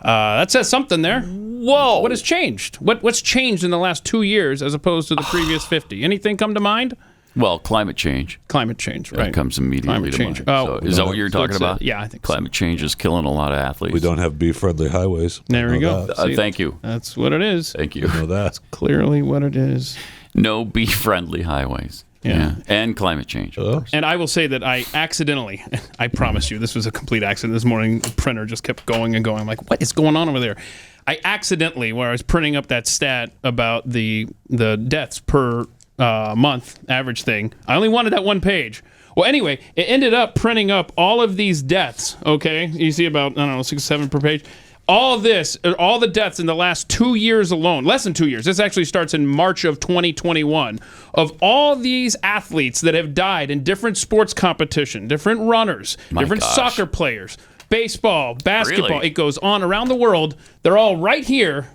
That says something there. Whoa. What has changed? What's changed in the last 2 years as opposed to the previous 50? Anything come to mind? Well, climate change. Climate change, right? That comes immediately to mind. So is that what you're talking about? Yeah, I think climate change is killing a lot of athletes. We don't have bee-friendly highways. There we go. Thank you. That's what it is. Thank you. I know that. That's clearly what it is. No bee-friendly highways. Yeah. And climate change, of course. And I will say that I accidentally, I promise you, this was a complete accident. This morning, the printer just kept going and going. I'm like, what is going on over there? I accidentally, where I was printing up that stat about the deaths per month average thing, I only wanted that one page. Well, anyway, it ended up printing up all of these deaths, okay? You see about, I don't know, 6 or 7 per page. All the deaths in the last 2 years alone, less than 2 years, this actually starts in March of 2021, of all these athletes that have died in different sports competition, different runners, different soccer players, baseball, basketball, It goes on around the world. They're all right here.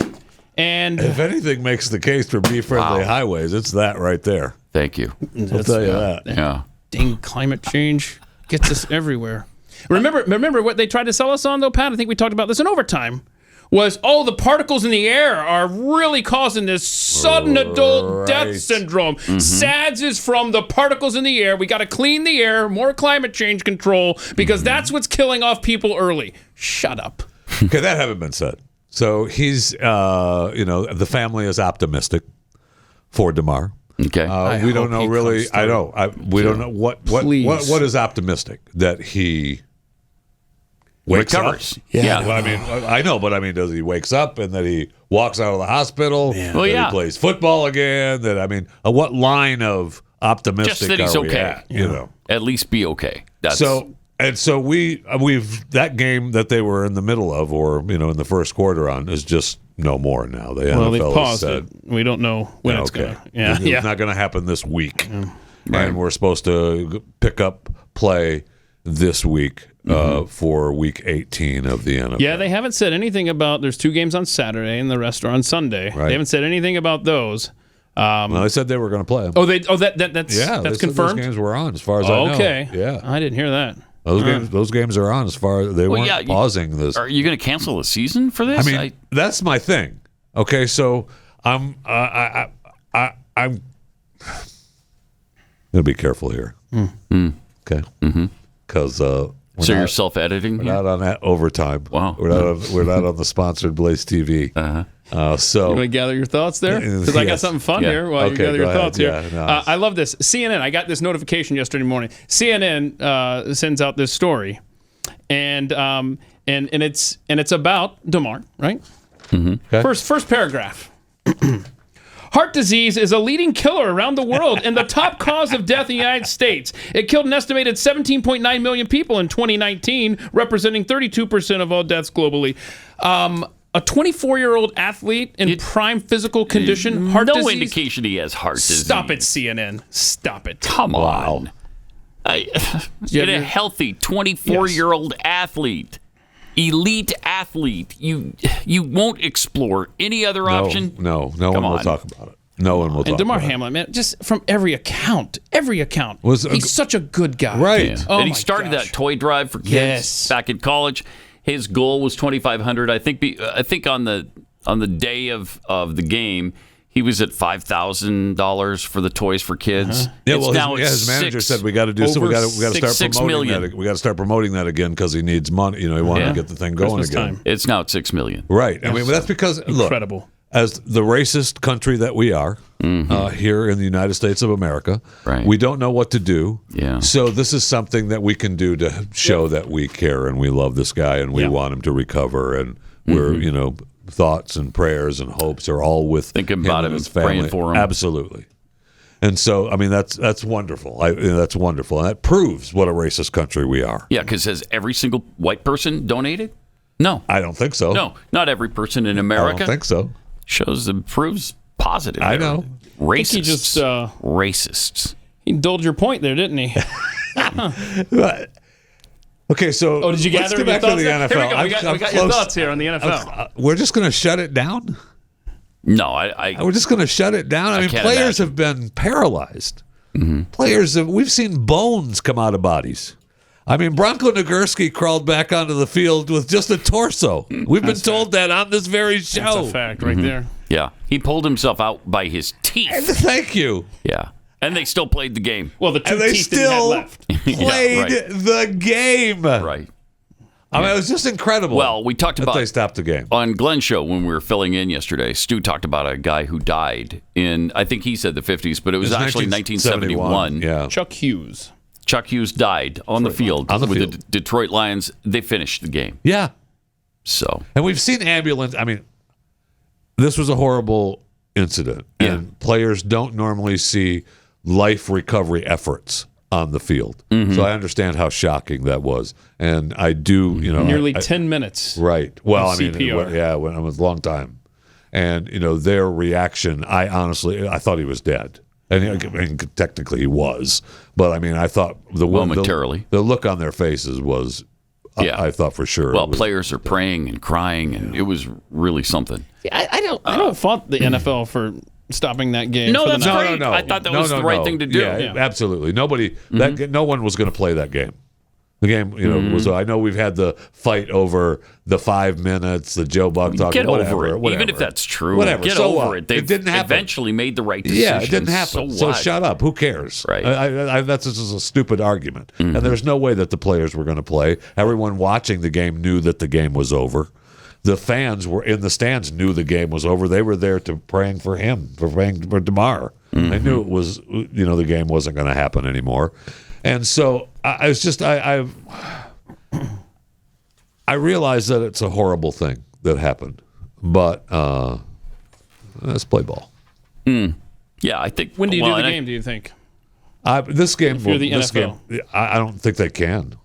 And if anything makes the case for bee-friendly highways, it's that right there. Thank you. I'll tell you that. Yeah. Dang, climate change gets us everywhere. Remember what they tried to sell us on, though, Pat? I think we talked about this in overtime. Was, the particles in the air are really causing this sudden adult death syndrome. SADS is from the particles in the air. We got to clean the air, more climate change control, because that's what's killing off people early. Shut up. Okay, that haven't been said. So he's, the family is optimistic for DeMar. Okay. We don't know really. I know. We don't know what is optimistic that he recovers. Yeah. Well, I mean, I know, but I mean, does he wakes up and that he walks out of the hospital? Yeah. That he plays football again? That what line of optimistic Just that he's are we okay. at? You know, at least be okay. So we've that game that they were in the middle of, or in the first quarter on, is just no more now. The NFL they paused said, it. We don't know when it's going to. Yeah, it's not going to happen this week, and we're supposed to pick up play this week for week 18 of the NFL. Yeah, they haven't said anything about. There's 2 games on Saturday and the rest are on Sunday. Right. They haven't said anything about those. Well, they said they were going to play them. That's confirmed. Those games were on, as far as I know. Okay. Yeah, I didn't hear that. Those games are on, as far as they weren't pausing this. Are you going to cancel the season for this? I mean, that's my thing. Okay, so I'm going to be careful here. Okay, because so you're self-editing. We're not on that overtime. Wow, we're not on the sponsored Blaze TV. So you want to gather your thoughts there? Because I got something fun here while you gather your thoughts here. I love this. CNN, I got this notification yesterday morning. CNN sends out this story, and it's about DeMar, right? Okay. First paragraph. Heart disease is a leading killer around the world and the top cause of death in the United States. It killed an estimated 17.9 million people in 2019, representing 32% of all deaths globally. A 24-year-old athlete in prime physical condition, heart disease. No indication he has heart disease. Stop it, CNN. Stop it. Come on. Get a healthy 24-year-old athlete. Elite athlete. You won't explore any other option? No one will talk about it. No one will talk about it. And DeMar Hamlin, man, just from every account, he's such a good guy. Right. Yeah. And he started that toy drive for kids back in college. His goal was $2,500. I think on the day of the game, he was at $5,000 for the toys for kids. Yeah, well, his manager said we got to do so. We got to start promoting that. We got to start promoting that again because he needs money. He wanted to get the thing going again. Time. It's now at $6 million. Right. I mean, that's because incredible. Look, as the racist country that we are here in the United States of America, we don't know what to do. Yeah. So this is something that we can do to show that we care and we love this guy and we want him to recover, and we're thoughts and prayers and hopes are all with thinking about him and his family. Praying for him. Absolutely. And so, I mean, that's wonderful. That's wonderful, and that proves what a racist country we are. Yeah, because has every single white person donated? No, I don't think so. No, not every person in America. I don't think so. Proves positive. I know. Racists. He just racists. He indulged your point there, didn't he? Okay, so did you gather your back thoughts? to the NFL. Here we go. We got your thoughts here on the NFL. We're just going to shut it down. No, we're just going to shut it down. I mean, players have been paralyzed. We've seen bones come out of bodies. I mean, Bronco Nagurski crawled back onto the field with just a torso. We've been told that on this very show. That's a fact right there. Yeah, he pulled himself out by his teeth. Thank you. Yeah. And they still played the game. Well, the two And they teeth that he had still left. played the game. Right. I mean, it was just incredible. Well, we talked about they stopped the game on Glenn's show when we were filling in yesterday. Stu talked about a guy who died in, I think he said the 50s, but it was actually 1971. Yeah, Chuck Hughes. Chuck Hughes died on the field with the Detroit Lions. They finished the game. Yeah. So, and we've seen ambulance. I mean, this was a horrible incident, and players don't normally see life recovery efforts on the field. So I understand how shocking that was, and I do. Nearly 10 minutes. Right. Well, I mean, CPR. when it was a long time, and their reaction. I thought he was dead, and technically he was, but I mean, I thought momentarily the look on their faces was. I thought for sure. Well, players are praying and crying, and it was really something. I don't fault the NFL for stopping that game. No, that's great. No. I thought that was the right thing to do. Yeah, absolutely. Nobody, no one was going to play that game. The game, was. I know we've had the fight over the 5 minutes, the Joe Buck talk. Get whatever, over it. Whatever. Even if that's true, whatever. Get so over it. They didn't happen. Eventually made the right decision. Yeah, it didn't happen. So shut up. Who cares? Right. That's just a stupid argument. And there's no way that the players were going to play. Everyone watching the game knew that the game was over. The fans were in the stands knew the game was over. They were there praying for him, praying for DeMar. They knew it was, the game wasn't going to happen anymore. And so I was just, I realize that it's a horrible thing that happened, but let's play ball. Yeah, I think. When do you do the game, do you think? This game, If you're the NFL. I don't think they can.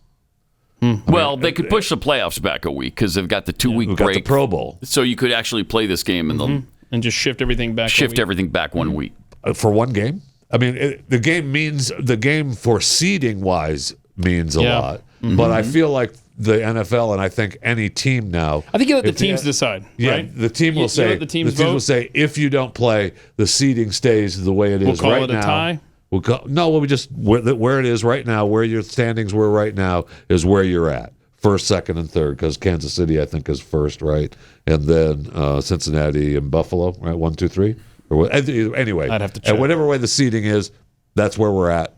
Well, they could push the playoffs back a week because they've got the 2-week We've break. got the Pro Bowl. So you could actually play this game and just shift everything back. Everything back 1 week for one game. I mean, the game for seeding wise means a lot, but I feel like the NFL and I think any team now. I think you let the teams decide. Yeah, right? the team will say. The teams will say if you don't play, the seeding stays the way it is We'll call right it a now. tie? We just where it is right now, where your standings were right now is where you're at. First, second, and third, because Kansas City, I think, is first, right? And then Cincinnati and Buffalo, right? 1, 2, 3. Anyway, I'd have to check. And whatever way the seeding is, that's where we're at.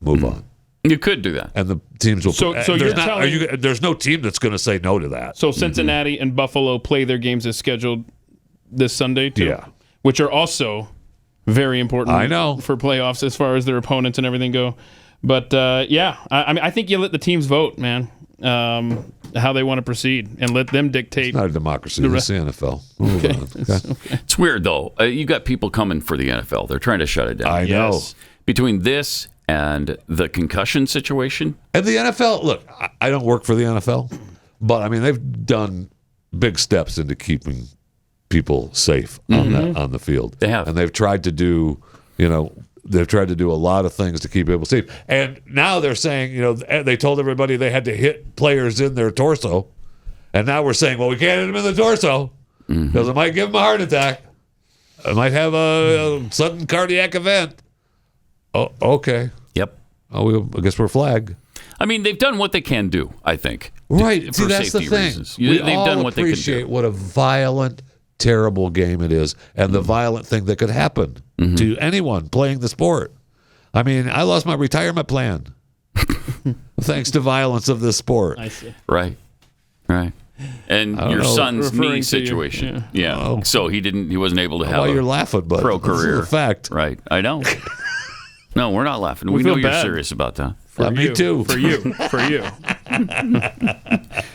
Move on. You could do that. And the teams will. So there's no team that's going to say no to that. So Cincinnati and Buffalo play their games as scheduled this Sunday, too? Yeah. Which are also very important. I know. For playoffs as far as their opponents and everything go. But, I mean, I think you let the teams vote, man. How they want to proceed and let them dictate. It's not a democracy. It's the NFL. Okay. It's weird, though. You got people coming for the NFL. They're trying to shut it down. I know. Between this and the concussion situation. And the NFL, look, I don't work for the NFL, but, I mean, they've done big steps into keeping people safe on the field. They have. And they've tried to do, they've tried to do a lot of things to keep people safe. And now they're saying, they told everybody they had to hit players in their torso. And now we're saying, well, we can't hit them in the torso because it might give them a heart attack. It might have a sudden cardiac event. Oh, okay. Yep. Oh, I guess we're flagged. I mean, they've done what they can do, I think. Right. See, for that's the safety thing. reasons. They've done what they can appreciate do. what a violent, terrible game it is and the violent thing that could happen to anyone playing the sport. I mean, I lost my retirement plan thanks to violence of this sport. I see. Right. And your son's knee situation. Yeah. Oh. So he wasn't able to have You're laughing, but pro career. This is a fact. Right. I know. No, we're not laughing. We feel know you're bad. serious about that. Me too. For you.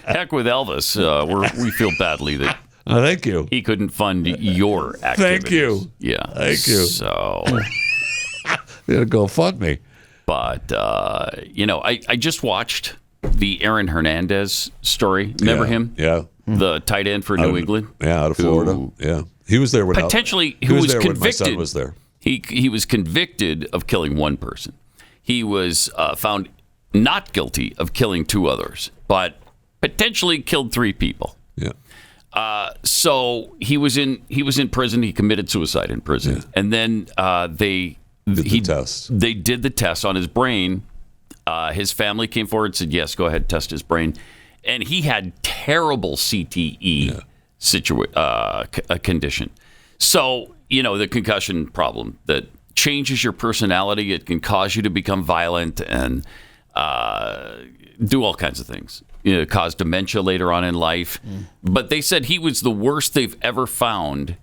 Heck with Elvis. We feel badly that thank you. he couldn't fund your activities. Thank you. Yeah. Thank you. So You gotta go fund me. But, I just watched the Aaron Hernandez story. Remember him? Yeah. The tight end for New England? Yeah, out of Florida. Yeah. He was there when potentially he was there convicted. when my son was there. He was convicted of killing one person. He was found not guilty of killing 2 others, but potentially killed 3 people. Yeah. So he was in prison. He committed suicide in prison, and then they did the test on his brain. His family came forward and said, "Yes, go ahead, test his brain," and he had terrible CTE condition. So the concussion problem that changes your personality. It can cause you to become violent and do all kinds of things. Cause dementia later on in life. But they said he was the worst they've ever found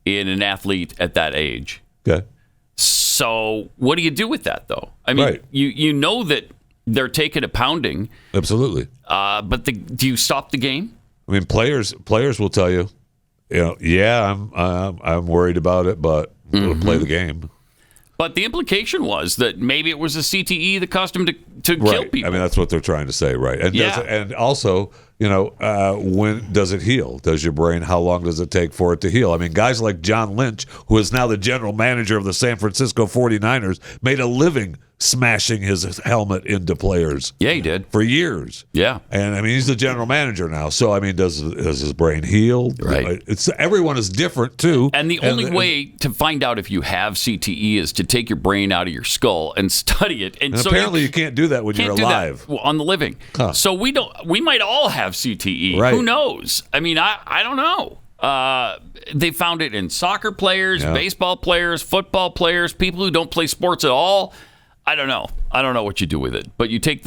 in an athlete at that age. Okay. So what do you do with that, though? I mean, you know that they're taking a pounding. Absolutely. But do you stop the game? I mean, players will tell you, I'm worried about it, but we'll play the game. But the implication was that maybe it was a CTE that caused him to kill people. I mean, that's what they're trying to say, right? And and also, when does it heal? Does your brain, how long does it take for it to heal? I mean, guys like John Lynch, who is now the general manager of the San Francisco 49ers, made a living smashing his helmet into players. Yeah, he did. For years. Yeah. And, I mean, he's the general manager now. So, I mean, does his brain heal? Right. Everyone is different, too. And the only way to find out if you have CTE is to take your brain out of your skull and study it. And so apparently you can't do that when you're alive. On the living. Huh. So we might all have CTE. Right. Who knows? I mean, I don't know. They found it in soccer players, baseball players, football players, people who don't play sports at all. I don't know. I don't know what you do with it. But you take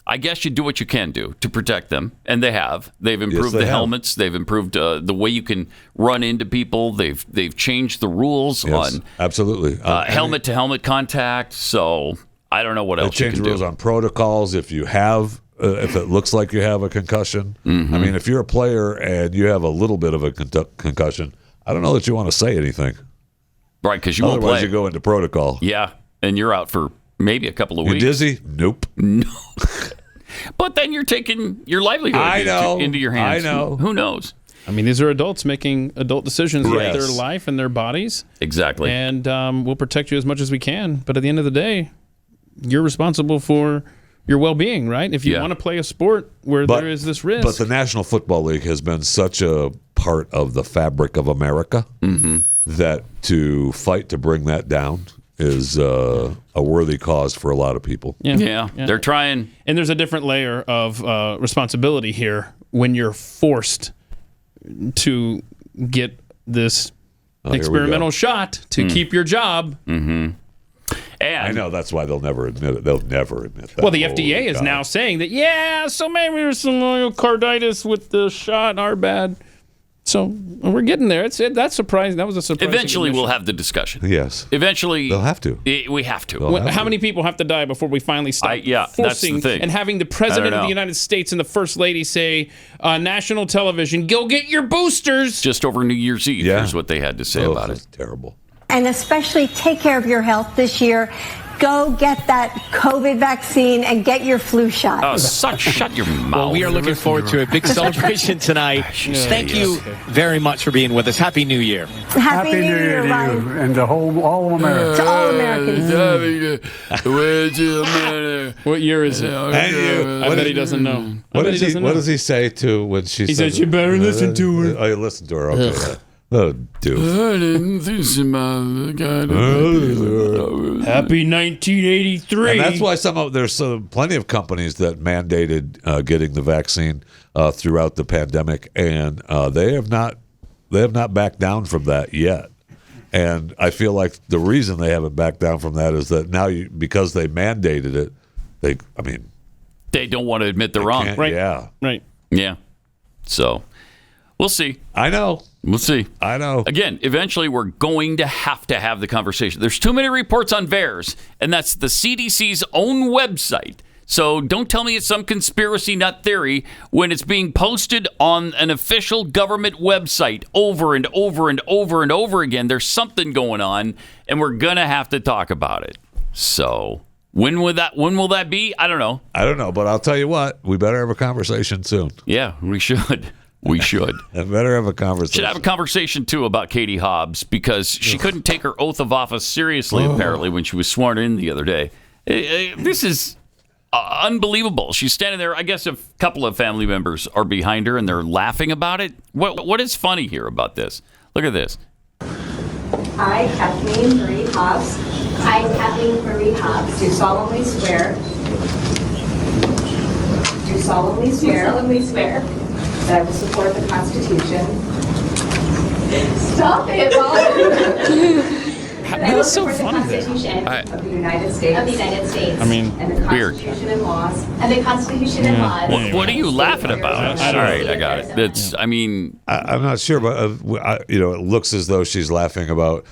I guess you do what you can do to protect them. And they have. They've improved the helmets. They've improved the way you can run into people. They've changed the rules on absolutely helmet-to-helmet contact. So I don't know what else you can do. They changed rules on protocols if you have if it looks like you have a concussion. Mm-hmm. I mean, if you're a player and you have a little bit of a concussion, I don't know that you want to say anything. Right, because you won't play. Otherwise, you go into protocol. Yeah, and you're out for maybe a couple of weeks. You dizzy? Nope. No. But then you're taking your livelihood into your hands. I know. Who knows? I mean, these are adults making adult decisions with their life and their bodies. Exactly. And we'll protect you as much as we can. But at the end of the day, you're responsible for your well-being, right? If you want to play a sport where there is this risk. But the National Football League has been such a part of the fabric of America that to fight to bring that down is a worthy cause for a lot of people. Yeah. They're trying. And there's a different layer of responsibility here when you're forced to get this experimental shot to keep your job. Mm-hmm. And I know that's why they'll never admit it. They'll never admit that. Well, the FDA is now saying that, so maybe there's some myocarditis with the shot, our bad. So we're getting there. That's surprising. That was a surprise. Eventually, we'll have the discussion. Yes. Eventually, they'll have to. We have to. How many people have to die before we finally stop forcing that's the thing. and having the president of the United States and the first lady say on national television, "Go get your boosters." Just over New Year's Eve. Here's what they had to say about it. Terrible. And especially take care of your health this year. Go get that COVID vaccine and get your flu shot. Oh, shut your mouth. Well, we are looking forward to a big celebration tonight. Thank you very much for being with us. Happy New Year. Happy New Year to you and to all America. To all Americans. What year is it? I bet he doesn't know. What does he say to when she says? He says, "You better listen to her." Oh, you listen to her. Okay. Oh, dude. I didn't think about Happy 1983. And that's why there's plenty of companies that mandated getting the vaccine throughout the pandemic, and they have not backed down from that yet. And I feel like the reason they haven't backed down from that is that now because they mandated it, they don't want to admit they're wrong. Right. Yeah. Right. Yeah. So we'll see. I know. We'll see. I know. Again, eventually we're going to have the conversation. There's too many reports on VAERS, and that's the CDC's own website. So don't tell me it's some conspiracy nut theory when it's being posted on an official government website over and over and over and over again. There's something going on, and we're going to have to talk about it. So when will that be? I don't know. But I'll tell you what, we better have a conversation soon. Yeah, we should. We should. I better have a conversation. Should have a conversation, too, about Katie Hobbs, because she couldn't take her oath of office seriously, apparently, when she was sworn in the other day. This is unbelievable. She's standing there. I guess a couple of family members are behind her, and they're laughing about it. What is funny here about this? Look at this. I, Kathleen Marie Hobbs. I, Kathleen Marie Hobbs. Do solemnly swear. Do solemnly swear. That I will support the Constitution. Stop it, Mom. That's so funny. Constitution of the United States. I mean, and the weird. Constitution and laws. And the Constitution and laws. What are you laughing about? All right, I got it. It's. I mean, I'm not sure, but it looks as though she's laughing about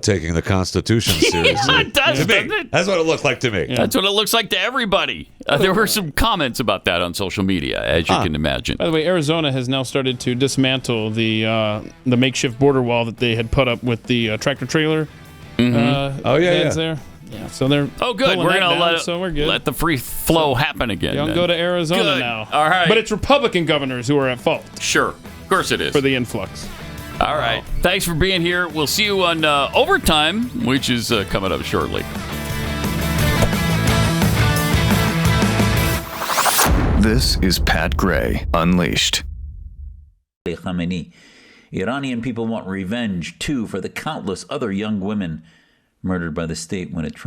taking the Constitution seriously. Yeah, it does, to me, doesn't it? that's what it looked like to me. That's what it looks like to everybody. There were some comments about that on social media, as you can imagine. By the way, Arizona has now started to dismantle the makeshift border wall that they had put up with the tractor trailer. Heads there. Yeah, so they're good. We're gonna let let the free flow happen again. Y'all then. go to Arizona Good. now. All right, but it's Republican governors who are at fault. Sure, of course it is for the influx. All right, thanks for being here. We'll see you on Overtime, which is coming up shortly. This is Pat Gray Unleashed. Khamenei. Iranian people want revenge, too, for the countless other young women murdered by the state when it tried